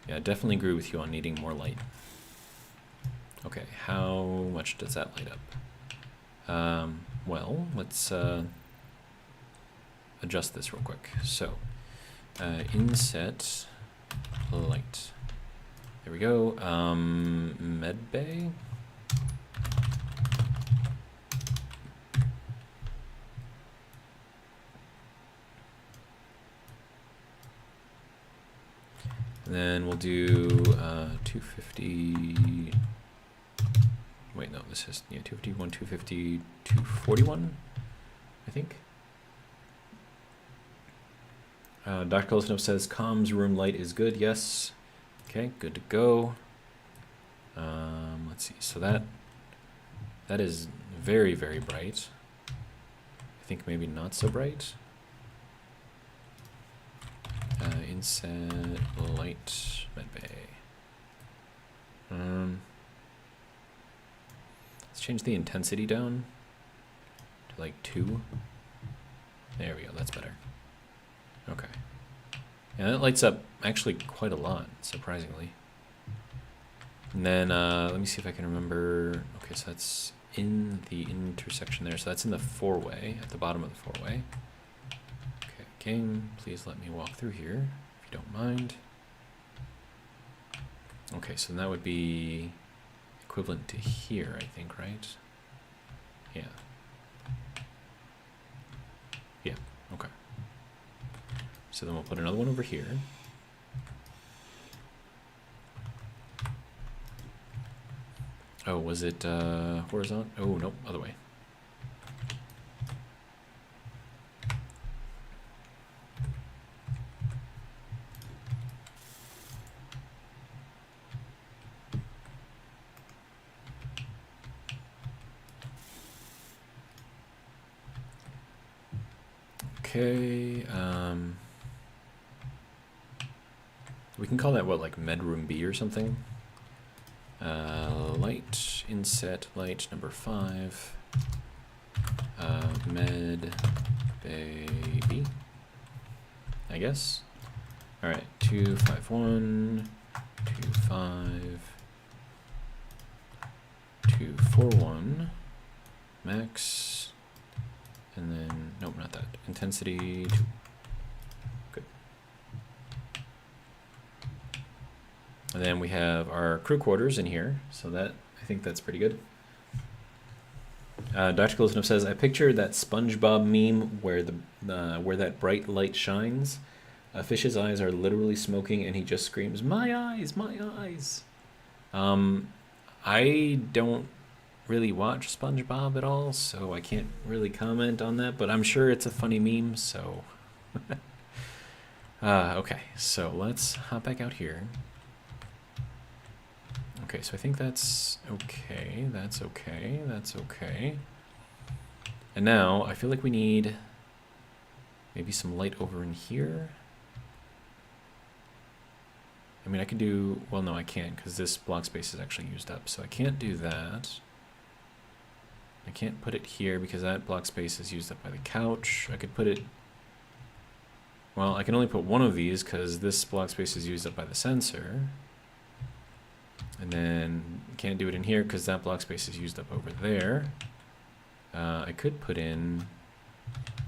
yeah, I definitely agree with you on needing more light. Okay, how much does that light up? Well, let's adjust this real quick. So, inset light. There we go. Med bay. And then we'll do 250. Wait, no, this is 251, 250, 241, I think. Dr. Kolesnov says comms room light is good. Yes. Okay, good to go. Let's see. So that is very, very bright. I think maybe not so bright. Inset light medbay. Let's change the intensity down to like 2. There we go. That's better. Okay. Yeah, that lights up actually quite a lot, surprisingly. And then let me see if I can remember. Okay, so that's in the intersection there. So that's in the 4-way, at the bottom of the 4-way. Okay, game, please let me walk through here, if you don't mind. Okay, so that would be equivalent to here, I think, right? Yeah. Yeah, okay. So then we'll put another one over here. Oh, was it horizontal? Oh, nope, other way. Okay, we can call that, what, like medroom B or something? Light, inset, light number 5, med baby, I guess. All right, 251, 25, 241, max, and then, nope, not that, intensity 2. Good. And then we have our crew quarters in here, so that I think that's pretty good. Dr. Kolesnov says, I picture that SpongeBob meme where where that bright light shines. A fish's eyes are literally smoking and he just screams, "My eyes, my eyes." I don't really watch SpongeBob at all, so I can't really comment on that, but I'm sure it's a funny meme, so... okay, so let's hop back out here. Okay, so I think that's okay, that's okay, that's okay. And now, I feel like we need maybe some light over in here. I mean, I can do... Well, no, I can't, because this block space is actually used up, so I can't do that. I can't put it here because that block space is used up by the couch. I could put it... Well, I can only put one of these because this block space is used up by the sensor. And then can't do it in here because that block space is used up over there. I could put in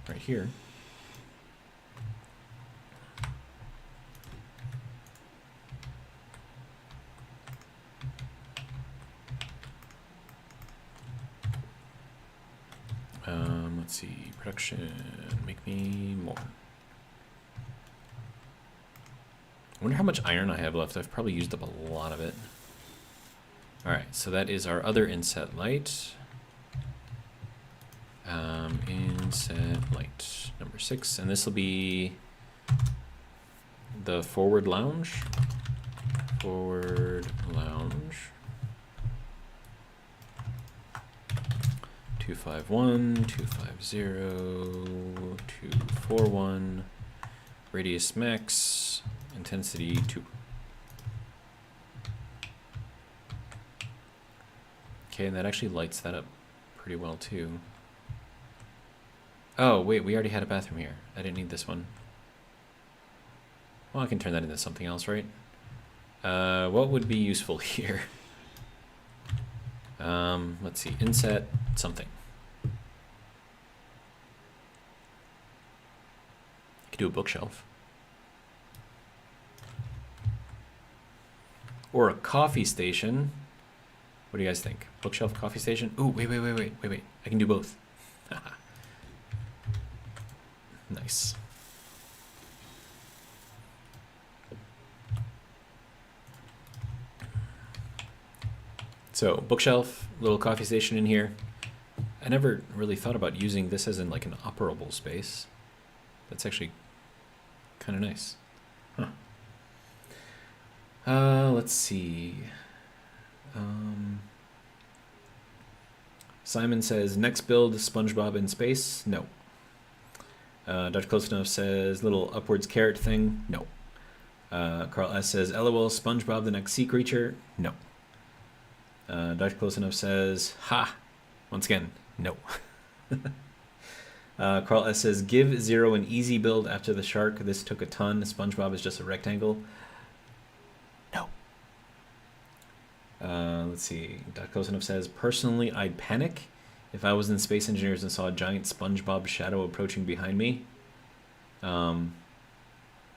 right here. Let's see, production, make me more. I wonder how much iron I have left. I've probably used up a lot of it. All right, so that is our other inset light. Inset light number 6, and this will be the forward lounge. Forward lounge. 251, 250, 241, radius max, intensity 2. Okay, and that actually lights that up pretty well too. Oh, wait, we already had a bathroom here. I didn't need this one. Well, I can turn that into something else, right? What would be useful here? Let's see, inset something. I could do a bookshelf. Or a coffee station. What do you guys think? Bookshelf, coffee station? Ooh, wait. I can do both. Nice. So, bookshelf, little coffee station in here. I never really thought about using this as in like an operable space. That's actually kind of nice. Huh. Let's see. Simon says, next build, SpongeBob in space? No. Dr. Klosnov says, little upwards carrot thing? No. Carl S. says, LOL, SpongeBob the next sea creature? No. Dr. Klosnov says, ha! Once again, no. Carl S. says, give Zero an easy build after the shark. This took a ton. SpongeBob is just a rectangle. No. Let's see. Dr. Klosnov says, personally, I'd panic if I was in Space Engineers and saw a giant SpongeBob shadow approaching behind me. And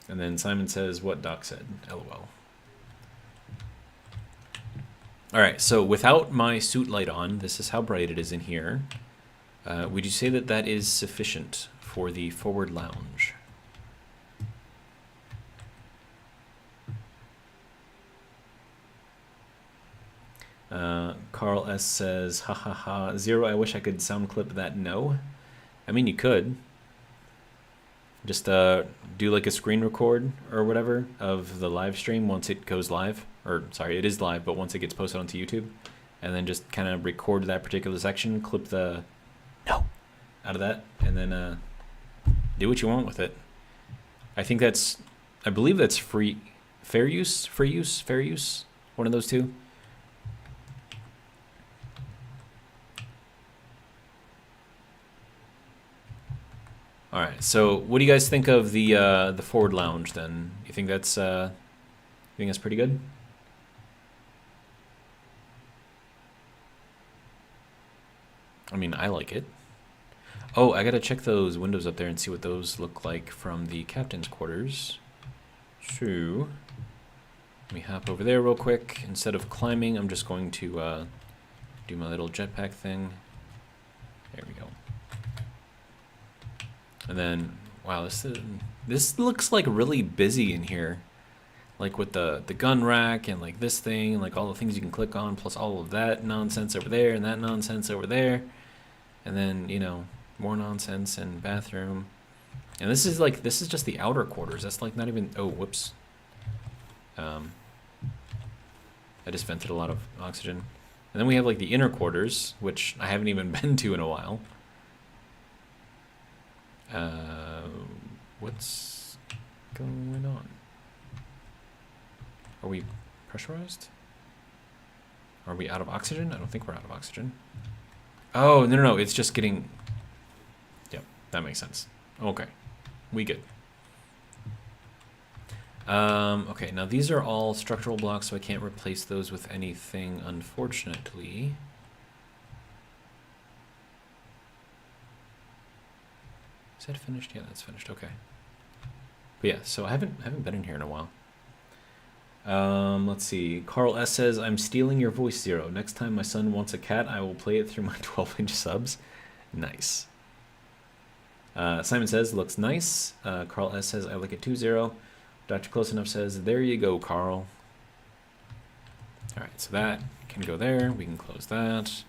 then Simon says, what Doc said. LOL. All right, so without my suit light on, this is how bright it is in here. Would you say that that is sufficient for the forward lounge? Carl S. says, ha ha ha, Zero, I wish I could sound clip that no. I mean, you could. Just do like a screen record or whatever of the live stream once it goes live. Or, sorry, it is live, but once it gets posted onto YouTube. And then just kind of record that particular section, clip the no out of that, and then do what you want with it. I think that's, I believe that's free, fair use, one of those two. All right, so what do you guys think of the forward lounge then? You think that's pretty good? I mean, I like it. Oh, I gotta check those windows up there and see what those look like from the captain's quarters. So, Let me hop over there real quick. Instead of climbing, I'm just going to do my little jetpack thing. There we go. And then, wow, this looks like really busy in here. Like with the gun rack and like this thing and like all the things you can click on, plus all of that nonsense over there and that nonsense over there. And then, you know, more nonsense and bathroom. And this is just the outer quarters. That's like not even, oh, whoops. I just vented a lot of oxygen. And then we have like the inner quarters, which I haven't even been to in a while. What's going on? Are we pressurized? Are we out of oxygen? I don't think we're out of oxygen. Oh, no, it's just getting... Yep, that makes sense. Okay, we good. Okay, now these are all structural blocks, so I can't replace those with anything, unfortunately. Is that finished? Yeah, that's finished. Okay. But yeah, so I haven't been in here in a while. Let's see. Carl S says, I'm stealing your voice, Zero. Next time my son wants a cat, I will play it through my 12-inch subs. Nice. Simon says, looks nice. Carl S says, I like it too, Zero. Dr. Close Enough says, there you go, Carl. All right, so that can go there. We can close that.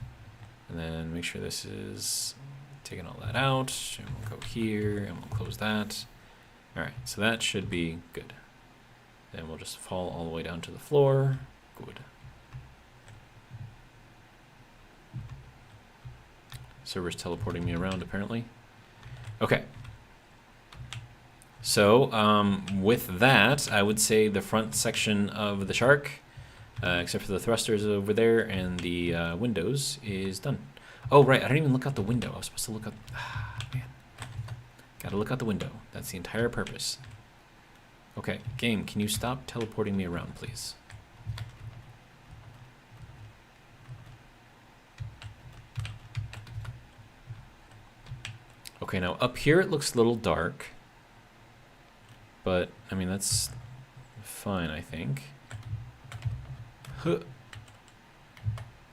And then make sure this is taking all that out. And we'll go here, and we'll close that. All right, so that should be good. Then we'll just fall all the way down to the floor. Good. Server's teleporting me around, apparently. Okay. So, with that, I would say the front section of the shark, except for the thrusters over there and the windows, is done. Oh, right, I didn't even look out the window. I was supposed to look out... Ah, man. Gotta look out the window. That's the entire purpose. Okay, game, can you stop teleporting me around, please? Okay, now up here it looks a little dark. But, I mean, that's fine, I think. Huh.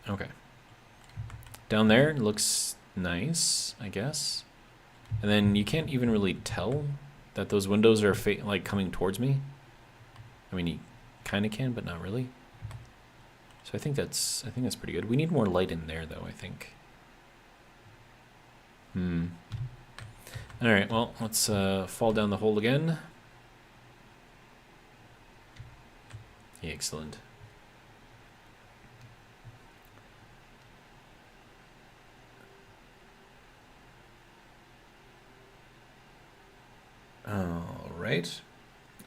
Okay. Down there looks nice, I guess. And then you can't even really tell that those windows are like coming towards me. I mean, you kind of can, but not really. So I think that's pretty good. We need more light in there, though, I think. All right, well, let's fall down the hole again. Excellent. All right.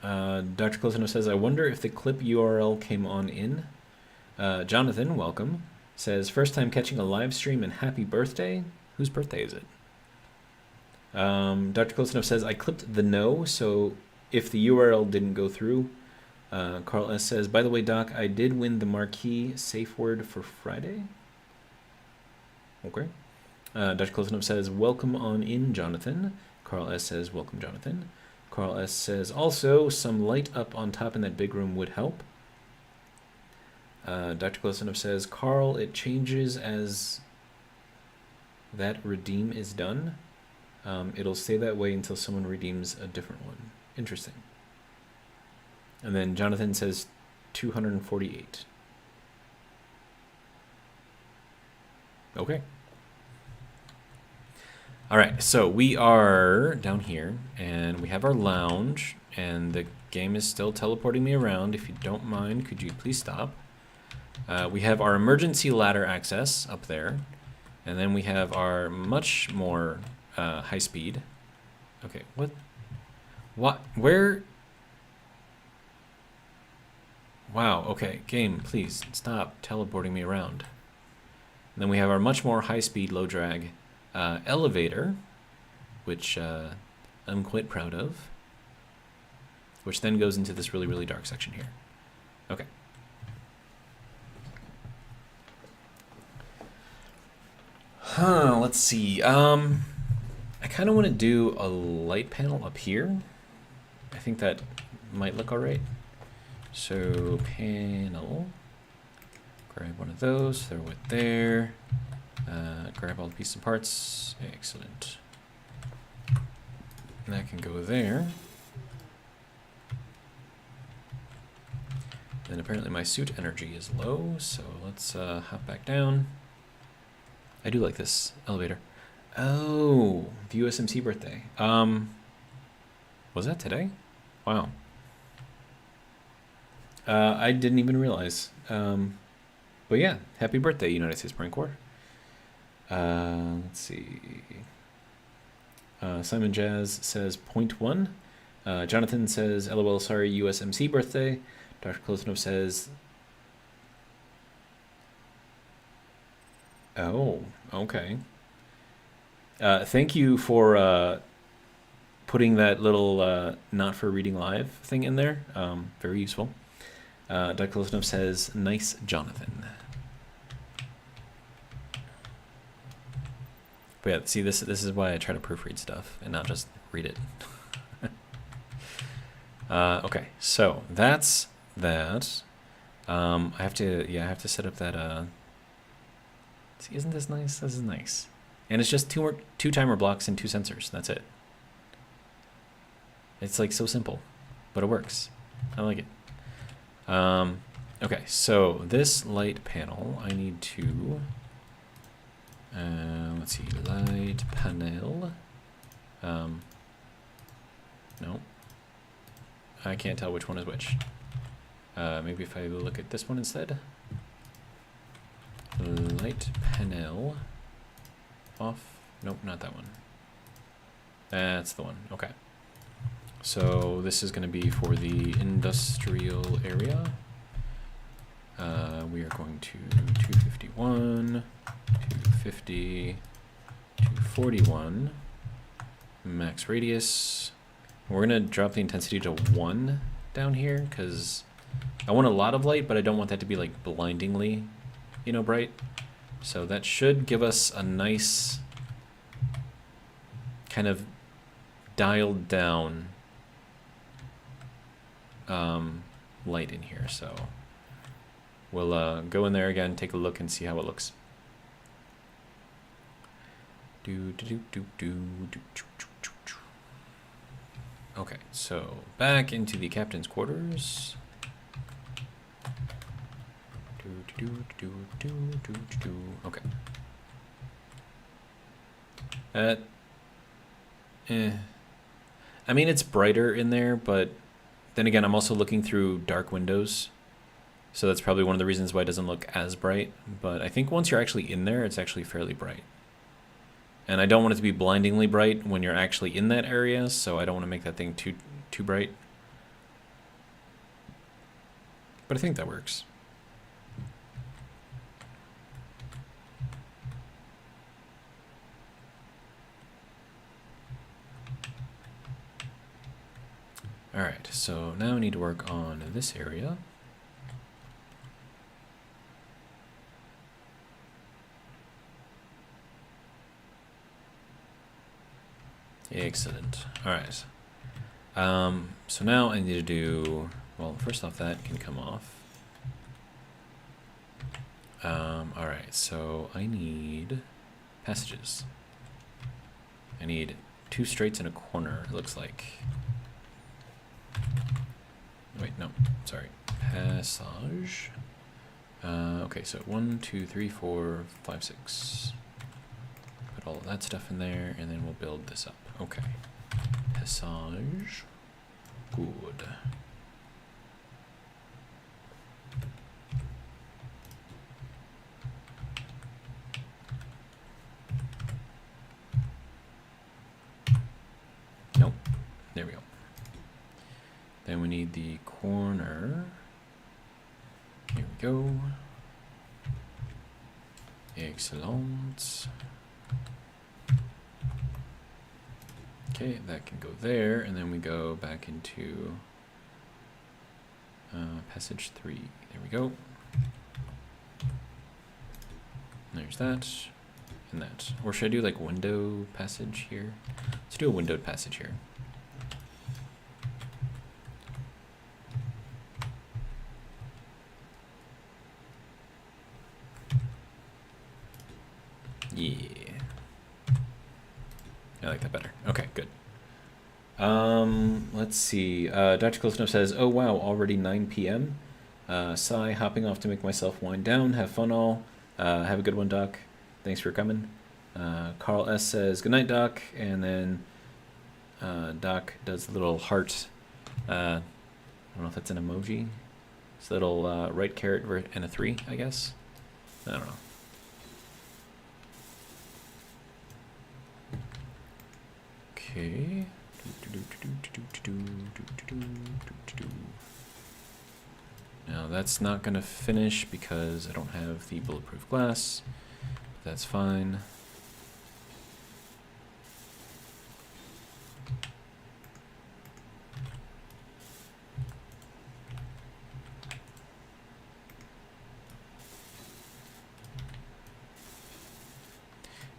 Dr. Closino says, I wonder if the clip URL came on in. Jonathan, welcome, says, first time catching a live stream and happy birthday. Whose birthday is it? Dr. Closino says, I clipped the no, so if the URL didn't go through. Carl S. says, by the way, Doc, I did win the marquee safe word for Friday. Okay. Dr. Closino says, welcome on in, Jonathan. Carl S. says, welcome, Jonathan. Carl S. says, also, some light up on top in that big room would help. Dr. Closino says, Carl, it changes as that redeem is done. It'll stay that way until someone redeems a different one. Interesting. And then Jonathan says 248. Okay. All right, so we are down here, and we have our lounge, and the game is still teleporting me around. If you don't mind, could you please stop? We have our emergency ladder access up there, and then we have our much more high speed. Okay, what, where? Wow, okay, game, please stop teleporting me around. And then we have our much more high-speed, low-drag elevator, which I'm quite proud of, which then goes into this really, really dark section here. Okay. Let's see. I kind of want to do a light panel up here. I think that might look all right. So panel, grab one of those, throw it there, grab all the pieces and parts, excellent. And that can go there. And apparently my suit energy is low, so let's hop back down. I do like this elevator. Oh, the USMC birthday. Was that today? Wow. I didn't even realize. But yeah, happy birthday, United States Marine Corps. Let's see. Simon Jazz says 0.1. Jonathan says, LOL, sorry, USMC birthday. Dr. Klosnov says, oh, okay. Thank you for putting that little not for reading live thing in there. Very useful. Dr. Klosnov says, nice, Jonathan. But yeah, see, this is why I try to proofread stuff and not just read it. Okay, so that's that. I have to set up that. See, isn't this nice? This is nice, and it's just two timer blocks and 2 sensors. That's it. It's like so simple, but it works. I like it. Okay, so this light panel, I need to. Let's see, light panel. No. I can't tell which one is which. Maybe if I look at this one instead. Light panel. Off. Nope, not that one. That's the one. Okay. So this is going to be for the industrial area. We are going to 251, 250, 241, max radius. We're going to drop the intensity to 1 down here because I want a lot of light, but I don't want that to be like blindingly, bright. So that should give us a nice kind of dialed down light in here. So we'll go in there again, take a look, and see how it looks. Okay, so back into the captain's quarters. Okay. I mean, it's brighter in there, but then again, I'm also looking through dark windows. So that's probably one of the reasons why it doesn't look as bright. But I think once you're actually in there, it's actually fairly bright. And I don't want it to be blindingly bright when you're actually in that area, so I don't want to make that thing too bright. But I think that works. Alright, so now we need to work on this area. Excellent. Alright. So now I need to do, well, first off, that can come off. Alright, so I need passages. I need 2 straights and a corner, it looks like. Wait, no, sorry. Passage. Okay, so 1, 2, 3, 4, 5, 6. Put all of that stuff in there, and then we'll build this up. Okay. Passage. Good. Nope. There we go. Then we need the corner. Here we go. Excellent. Okay, that can go there, and then we go back into passage 3. There we go. There's that, and that. Or should I do like window passage here? Let's do a windowed passage here. Let's see. Dr. Close Enough says, "Oh wow, already 9 p.m. Sigh, hopping off to make myself wind down. Have fun all. Have a good one, Doc. Thanks for coming." Carl S says, "Good night, Doc." And then Doc does a little heart. I don't know if that's an emoji. It's a little right caret and a 3, I guess. I don't know. Okay. Now that's not going to finish because I don't have the bulletproof glass. But that's fine.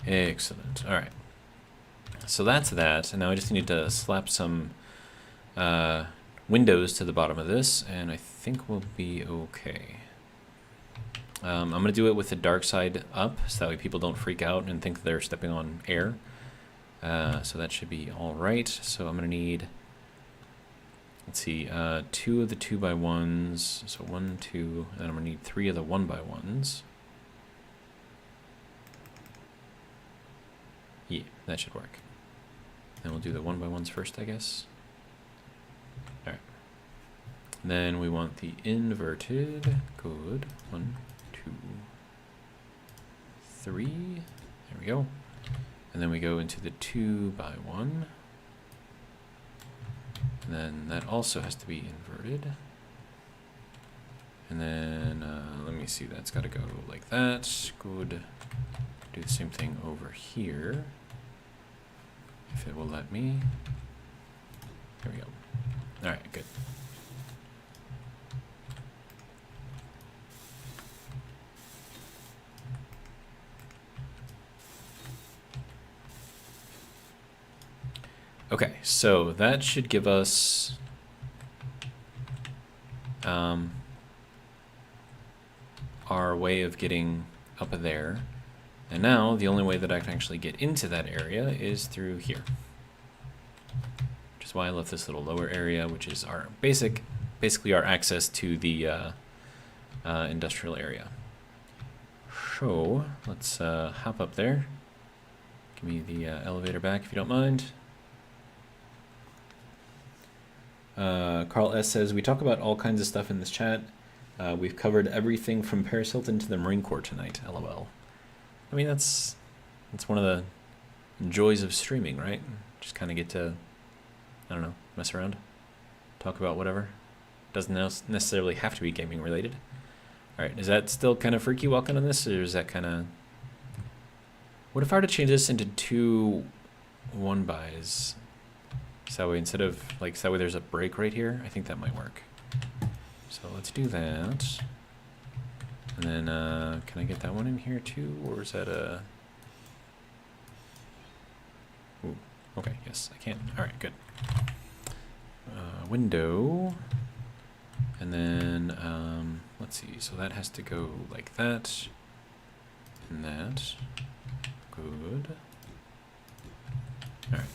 Excellent. All right. So that's that. And now I just need to slap some windows to the bottom of this, and I think we'll be okay. I'm going to do it with the dark side up, so that way people don't freak out and think they're stepping on air. So that should be all right. So I'm going to need, let's see, 2 of the 2x1s. So 1, 2, and then I'm going to need 3 of the 1x1s. Yeah, that should work. Then we'll do the 1x1s first, I guess. All right. Then we want the inverted. Good. 1, 2, 3. There we go. And then we go into the 2x1. And then that also has to be inverted. And then, let me see, that's got to go like that. Good. Do the same thing over here. If it will let me. There we go. All right, good. Okay, so that should give us our way of getting up there. And now the only way that I can actually get into that area is through here. Which is why I left this little lower area, which is our basically our access to the industrial area. So let's hop up there. Give me the elevator back if you don't mind. Carl S. says, "We talk about all kinds of stuff in this chat. We've covered everything from Paris Hilton to the Marine Corps tonight, LOL. I mean, that's one of the joys of streaming, right? Just kind of get to, I don't know, mess around, talk about whatever. Doesn't necessarily have to be gaming related. All right, is that still kind of freaky walking on this, or is that kind of... What if I were to change this into 2 1-bys? So that way, instead of, like, so that way there's a break right here. I think that might work. So let's do that. And then, can I get that one in here too? Or is that a... Ooh, okay, yes, I can. All right, good. Window. And then, let's see. So that has to go like that. And that. Good. All right.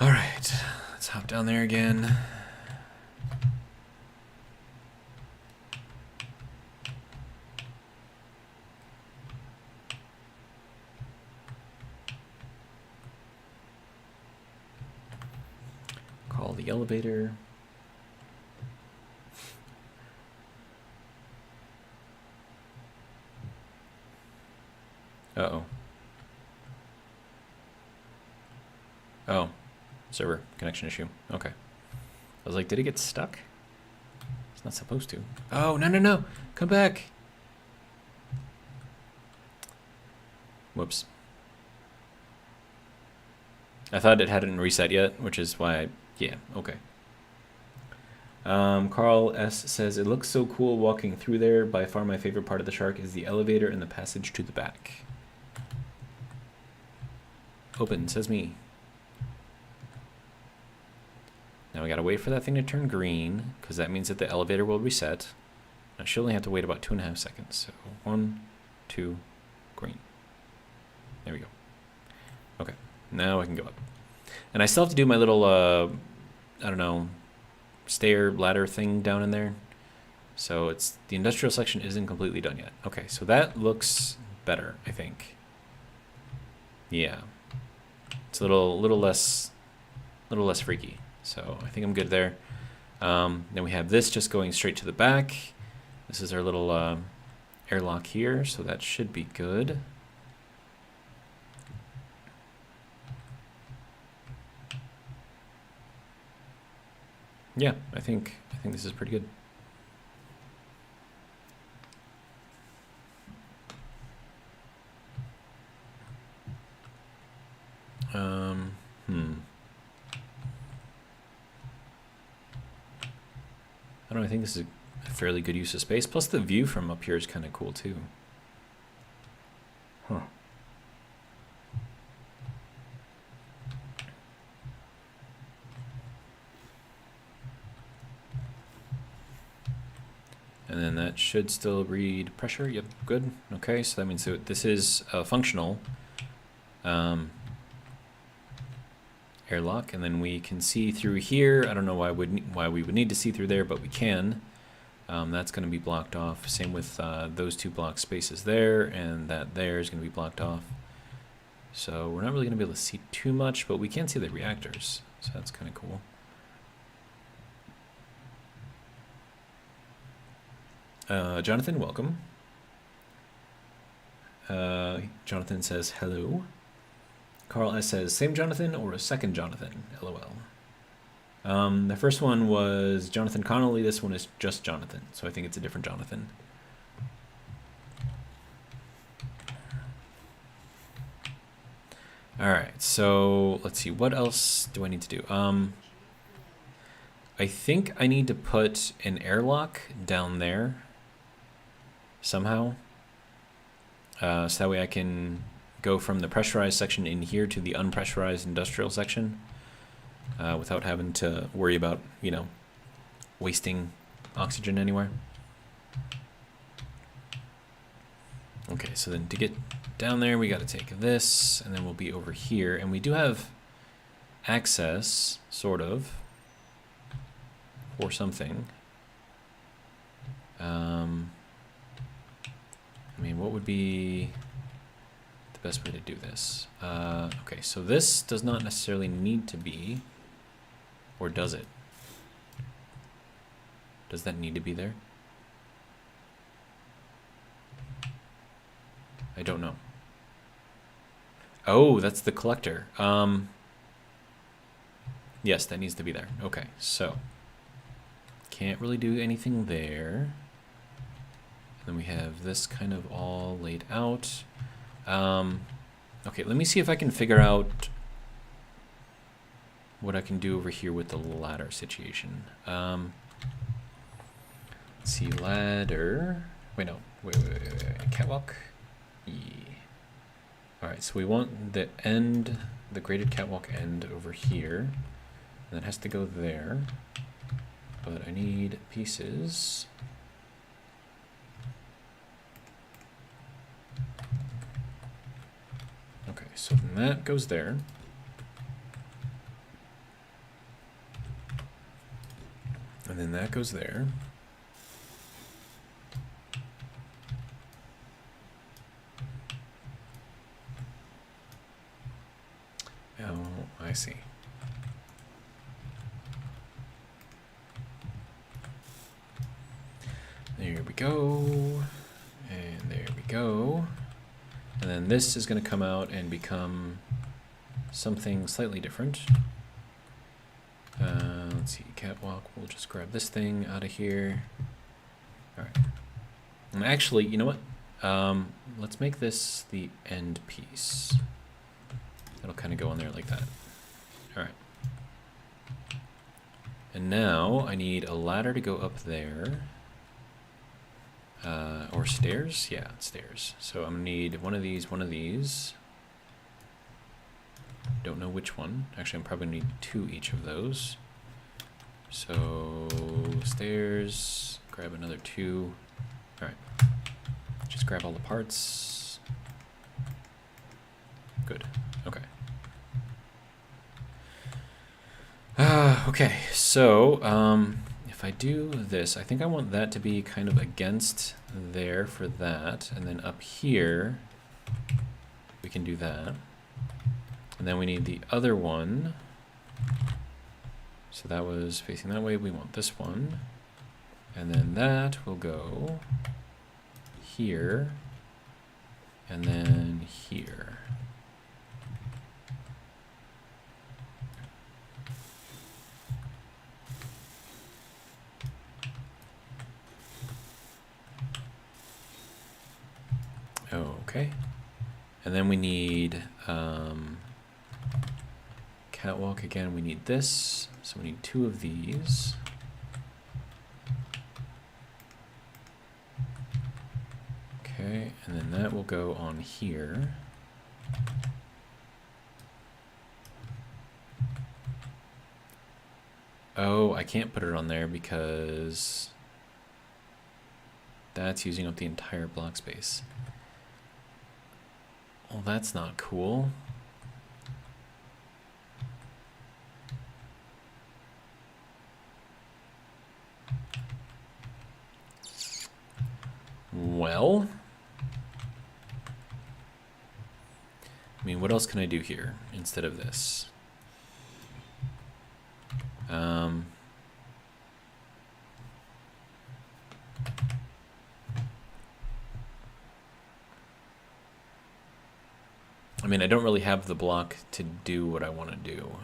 All right, let's hop down there again. Call the elevator. Uh-oh. Oh. Server connection issue. Okay. I was like, did it get stuck? It's not supposed to. Oh, no, no, no. Come back. Whoops. I thought it hadn't reset yet, which is why yeah, okay. Carl S. says, "It looks so cool walking through there. By far my favorite part of the shark is the elevator and the passage to the back." Open, says me. Now we gotta wait for that thing to turn green, because that means that the elevator will reset. I should only have to wait about 2.5 seconds. So 1, 2, green. There we go. Okay, now I can go up. And I still have to do my little, I don't know, stair ladder thing down in there. So it's the industrial section isn't completely done yet. Okay, so that looks better, I think. Yeah, it's a little less freaky. So I think I'm good there. Then we have this just going straight to the back. This is our little airlock here, so that should be good. Yeah, I think this is pretty good. I don't know, I think this is a fairly good use of space. Plus the view from up here is kind of cool too. Huh. And then that should still read pressure. Yep, good. Okay, so that means that this is functional airlock, and then we can see through here. I don't know why we would need to see through there, but we can. That's going to be blocked off. Same with those two block spaces there, and that there is going to be blocked off. So we're not really going to be able to see too much, but we can see the reactors, so that's kind of cool. Jonathan, welcome. Jonathan says hello. Carl S says, same Jonathan or a second Jonathan? LOL. The first one was Jonathan Connolly. This one is just Jonathan, so I think it's a different Jonathan. All right, so let's see. What else do I need to do? I think I need to put an airlock down there somehow. So that way I can go from the pressurized section in here to the unpressurized industrial section without having to worry about, you know, wasting oxygen anywhere. Okay, so then to get down there, we got to take this, and then we'll be over here. And we do have access, sort of, for something. I mean, what would be the best way to do this? Okay, so this does not necessarily need to be, or does it? Does that need to be there? I don't know. Oh, that's the collector. Yes, that needs to be there. Okay, so can't really do anything there. Then we have this kind of all laid out. Okay, let me see if I can figure out what I can do over here with the ladder situation. Let's see, ladder. Wait, no. Wait. Catwalk. Yeah. All right, so we want the end, the graded catwalk end over here. And that has to go there. But I need pieces. Okay, so then that goes there. And then that goes there. Oh, I see. There we go. And there we go. And then this is going to come out and become something slightly different. Let's see, catwalk. We'll just grab this thing out of here. All right. And actually, you know what? Let's make this the end piece. That'll kind of go on there like that. All right. And now I need a ladder to go up there. Or stairs? Yeah, stairs. So I'm gonna need one of these. Don't know which one. Actually, I'm probably gonna need 2 each of those. So stairs, grab another 2. All right, just grab all the parts. Good, okay. Okay, so if I do this, I think I want that to be kind of against there for that, and then up here, we can do that. And then we need the other one. So that was facing that way, we want this one. And then that will go here, and then here. Okay, and then we need catwalk again. We need this, so we need 2 of these. Okay, and then that will go on here. Oh, I can't put it on there because that's using up the entire block space. Well, that's not cool. Well, I mean, what else can I do here instead of this? I mean, I don't really have the block to do what I want to do.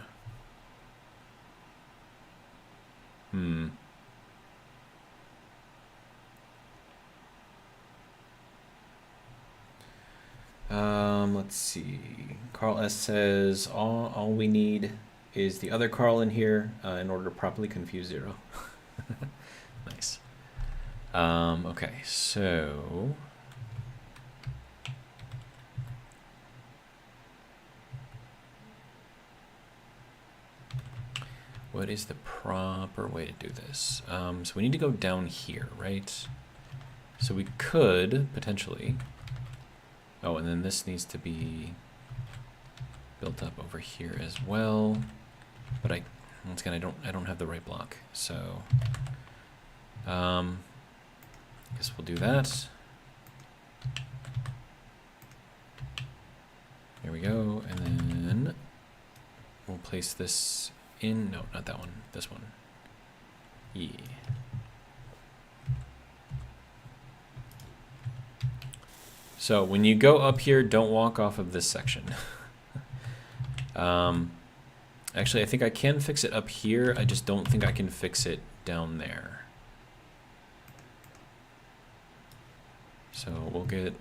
Let's see. Carl S says, all we need is the other Carl in here in order to properly confuse 0. Nice. Okay, so... what is the proper way to do this? So we need to go down here, right? So we could, potentially... oh, and then this needs to be built up over here as well. But once again, I don't have the right block, so I guess we'll do that. There we go, and then we'll place this in. No, not that one. This one. Yeah. So when you go up here, don't walk off of this section. Actually, I think I can fix it up here. I just don't think I can fix it down there. So we'll get...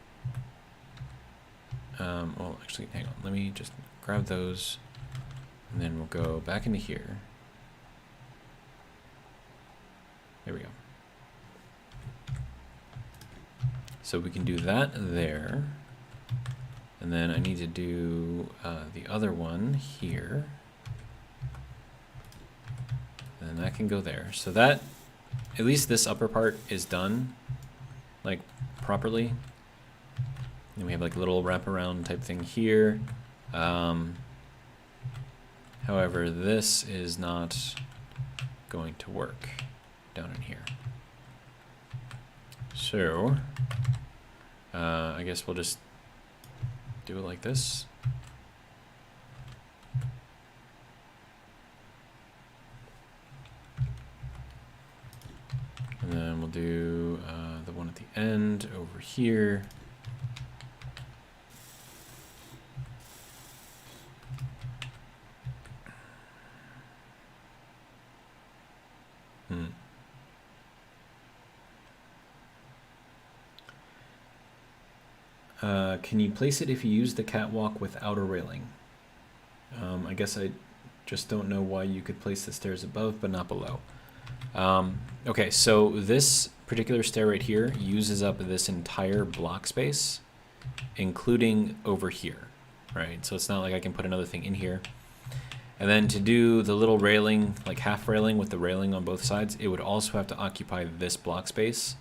well, actually, hang on. Let me just grab those, and then we'll go back into here. There we go. So we can do that there. And then I need to do the other one here. And that can go there. So that, at least this upper part is done, like, properly. And we have like a little wraparound type thing here. However, this is not going to work down in here. So, I guess we'll just do it like this. And then we'll do the one at the end over here. Can you place it if you use the catwalk without a railing? I guess I just don't know why you could place the stairs above but not below. Okay, so this particular stair right here uses up this entire block space, including over here, right? So it's not like I can put another thing in here. And then to do the little railing, like half railing with the railing on both sides, it would also have to occupy this block space.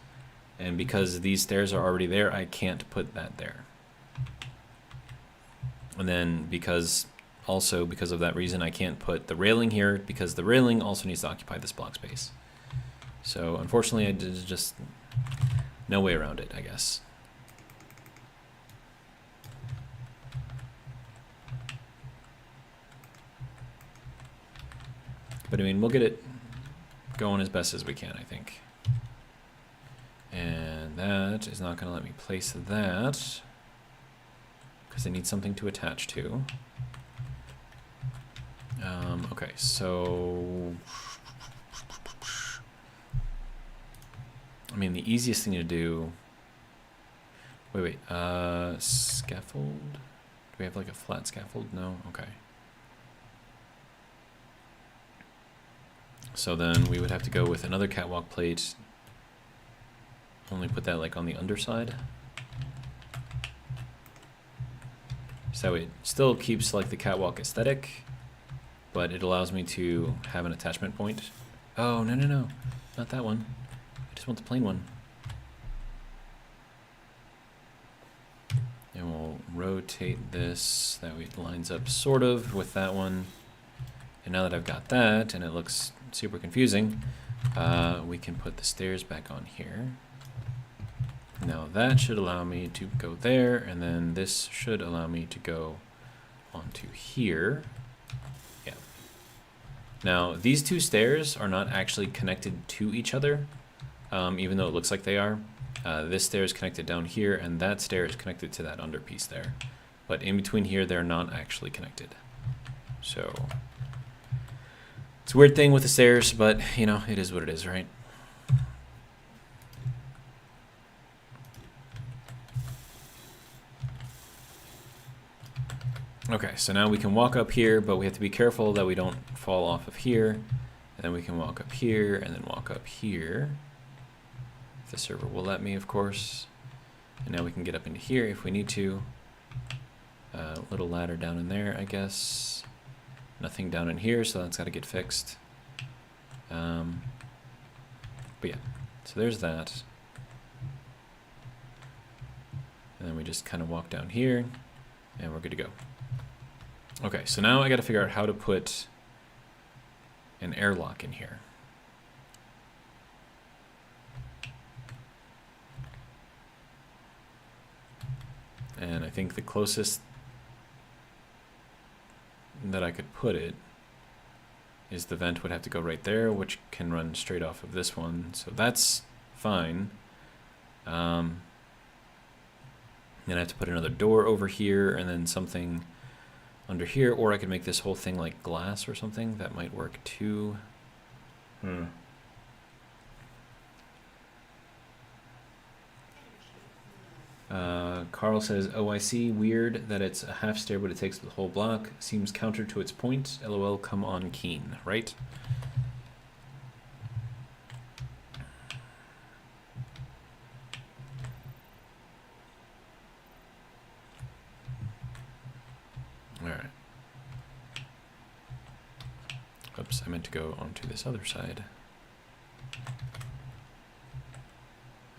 And because these stairs are already there, I can't put that there. And then because of that reason, I can't put the railing here because the railing also needs to occupy this block space. So unfortunately, there's just no way around it, I guess. But I mean, we'll get it going as best as we can, I think. And that is not going to let me place that because I need something to attach to. Okay, so I mean, the easiest thing to do. Wait. Scaffold. Do we have like a flat scaffold? No. Okay. So then we would have to go with another catwalk plate. Only put that like on the underside. So it still keeps like the catwalk aesthetic, but it allows me to have an attachment point. Oh, no. Not that one. I just want the plain one. And we'll rotate this. That way it lines up sort of with that one. And now that I've got that, and it looks super confusing, we can put the stairs back on here. Now that should allow me to go there, and then this should allow me to go onto here. Yeah. Now, these two stairs are not actually connected to each other, even though it looks like they are. This stair is connected down here, and that stair is connected to that under piece there. But in between here, they're not actually connected. So it's a weird thing with the stairs, but, you know, it is what it is, right? Okay, so now we can walk up here, but we have to be careful that we don't fall off of here. And then we can walk up here, and then walk up here. If the server will let me, of course. And now we can get up into here if we need to. Little ladder down in there, I guess. Nothing down in here, so that's got to get fixed. But yeah, so there's that. And then we just kind of walk down here, and we're good to go. Okay, so now I got to figure out how to put an airlock in here. And I think the closest that I could put it is the vent would have to go right there, which can run straight off of this one. So that's fine. Then I have to put another door over here and then something under here, or I could make this whole thing like glass or something. That might work too. Carl says, oh, I see. Weird that it's a half stair, but it takes the whole block. Seems counter to its point. LOL, come on, Keen, right? Alright. Oops, I meant to go onto this other side.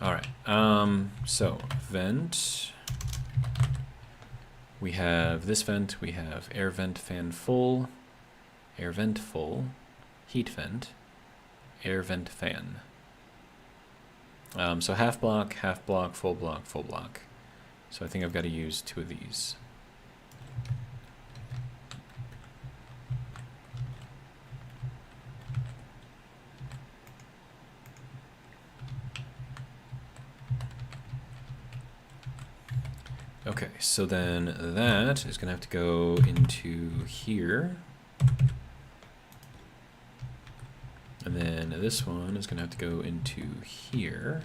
Alright, so vent. We have this vent, we have air vent fan full, air vent full, heat vent, air vent fan. So half block, full block, full block. So I think I've got to use 2 of these. Okay, so then that is going to have to go into here. And then this one is going to have to go into here.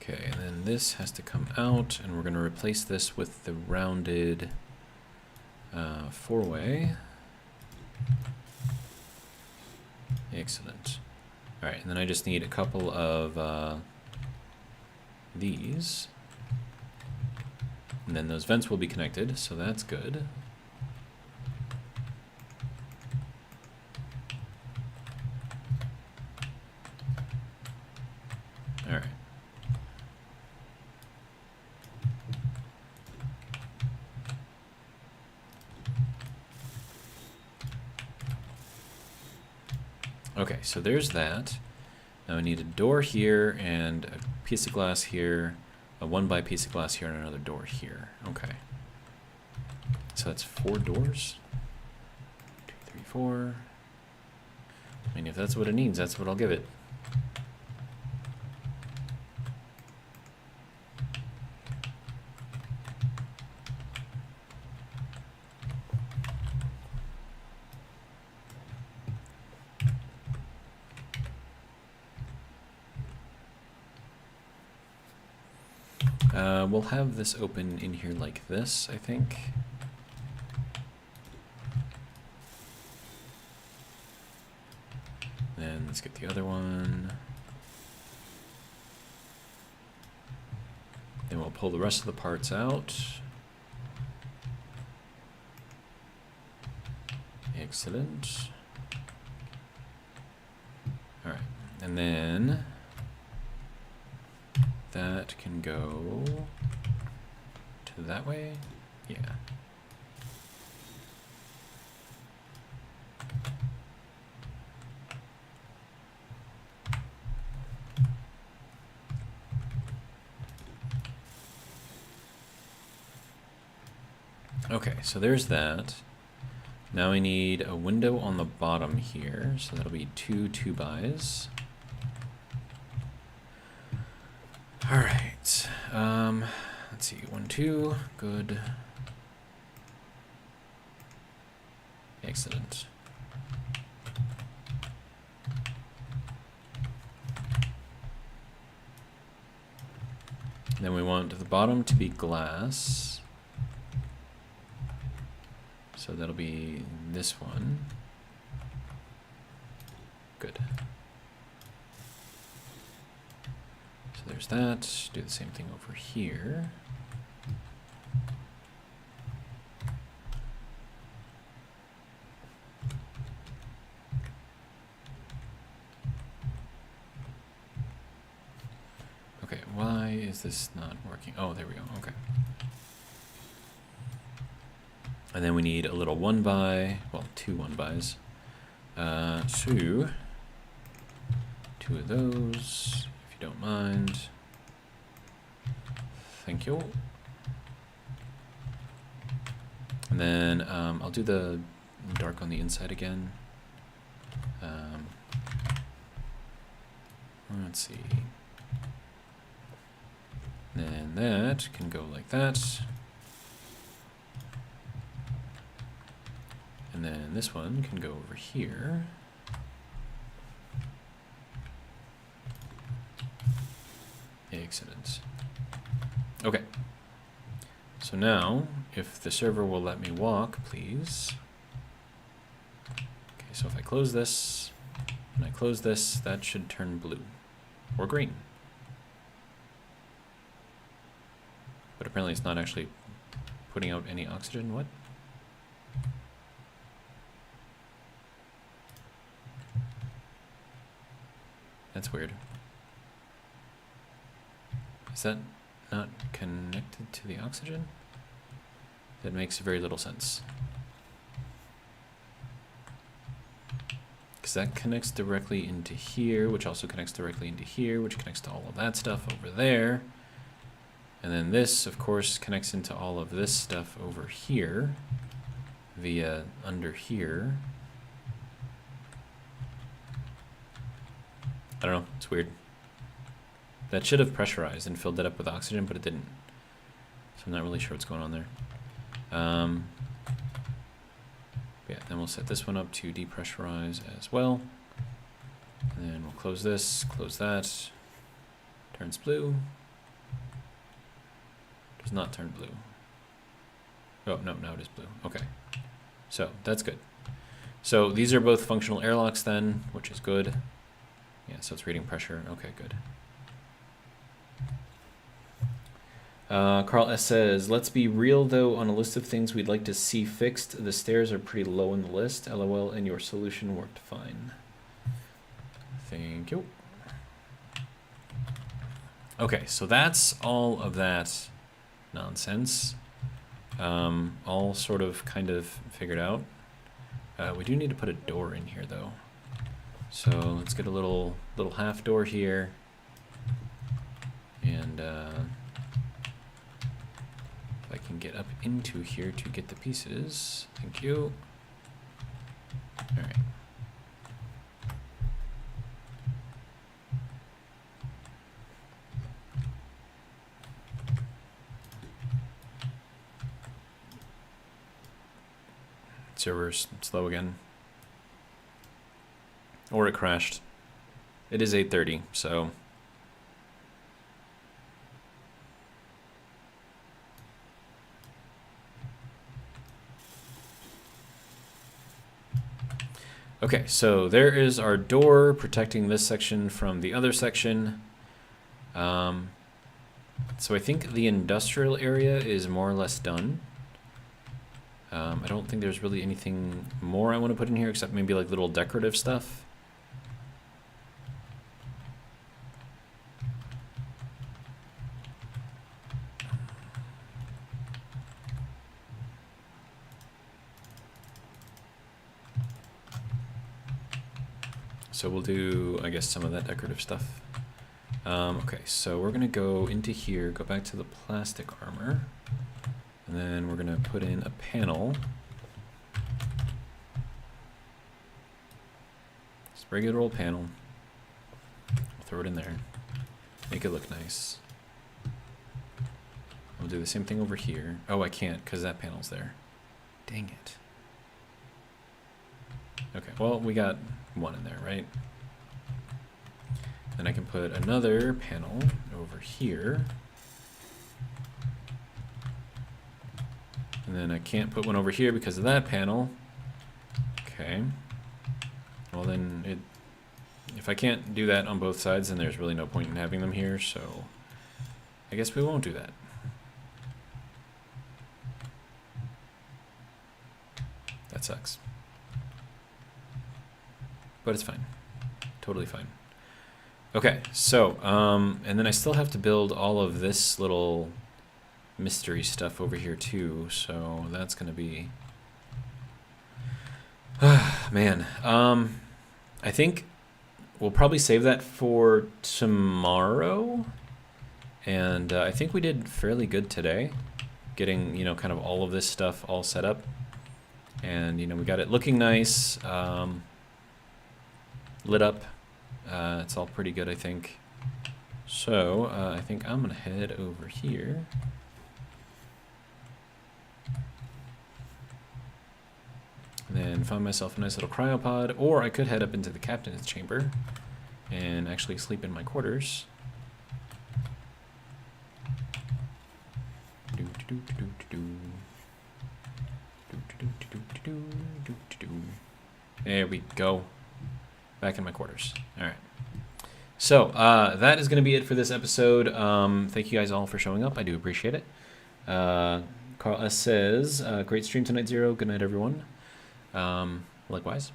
Okay, and then this has to come out, and we're going to replace this with the rounded 4-way. Excellent. All right, and then I just need a couple of these. And then those vents will be connected, so that's good. All right. Okay, so there's that. Now I need a door here and a piece of glass here, a 1x piece of glass here, and another door here. Okay. So that's 4 doors. 2, 3, 4. I mean, if that's what it needs, that's what I'll give it. We'll have this open in here like this, I think. Then let's get the other one. Then we'll pull the rest of the parts out. Excellent. All right, and then that can go to that way. Yeah. Okay, so there's that. Now we need a window on the bottom here, so that'll be 2 2x. All right. Let's see. 1, 2. Good. Excellent. Then we want the bottom to be glass. So that'll be this one. Good. So there's that. Do the same thing over here. Okay, why is this not working? Oh, there we go. Okay. And then we need a little 1x, well, 2 1x's. So, 2 of those, if you don't mind. Thank you. And then I'll do the dark on the inside again. Let's see. And then that can go like that. And then this one can go over here. Excellent. Okay. So now, if the server will let me walk, please. Okay, so if I close this, and I close this, that should turn blue. Or green. But apparently it's not actually putting out any oxygen. What? That's weird. Is that not connected to the oxygen? That makes very little sense. Because that connects directly into here, which also connects directly into here, which connects to all of that stuff over there. And then this, of course, connects into all of this stuff over here via under here. I don't know, it's weird. That should have pressurized and filled it up with oxygen, but it didn't. So I'm not really sure what's going on there. Yeah, then we'll set this one up to depressurize as well. And then we'll close this, close that. Turns blue. Does not turn blue. Oh, no, now it is blue. Okay. So that's good. So these are both functional airlocks then, which is good. Yeah, so it's reading pressure. Okay, good. Carl S. says, let's be real, though, on a list of things we'd like to see fixed. The stairs are pretty low in the list. LOL, and your solution worked fine. Thank you. Okay, so that's all of that nonsense. All sort of kind of figured out. We do need to put a door in here, though. So let's get a little half door here. And if I can get up into here to get the pieces. Thank you. All right. Server's slow again. Or it crashed. It is 8:30, so... Okay, so there is our door protecting this section from the other section. So I think the industrial area is more or less done. I don't think there's really anything more I want to put in here except maybe like little decorative stuff. So we'll do, I guess, some of that decorative stuff. Okay, so we're gonna go into here, go back to the plastic armor, and then we're gonna put in a panel. Just regular old panel. Throw it in there. Make it look nice. We'll do the same thing over here. Oh, I can't because that panel's there. Dang it. Okay, well, we got one in there, right? Then I can put another panel over here. And then I can't put one over here because of that panel. Okay. Well, then if I can't do that on both sides, then there's really no point in having them here, so I guess we won't do that. That sucks. But it's fine. Totally fine. Okay, so, and then I still have to build all of this little mystery stuff over here too, so that's gonna be... man, I think we'll probably save that for tomorrow, and I think we did fairly good today, getting, you know, kind of all of this stuff all set up, and, you know, we got it looking nice, lit up. It's all pretty good, I think. So, I think I'm gonna head over here. And then find myself a nice little cryopod, or I could head up into the captain's chamber and actually sleep in my quarters. There we go. Back in my quarters. All right. So that is going to be it for this episode. Thank you guys all for showing up. I do appreciate it. Carl S. says, great stream tonight, Zero. Good night, everyone. Likewise.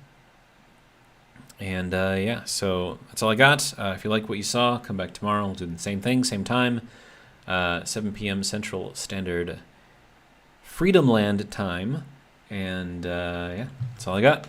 And yeah, so that's all I got. If you like what you saw, come back tomorrow. We'll do the same thing, same time. 7 p.m. Central Standard Freedomland time. And yeah, that's all I got.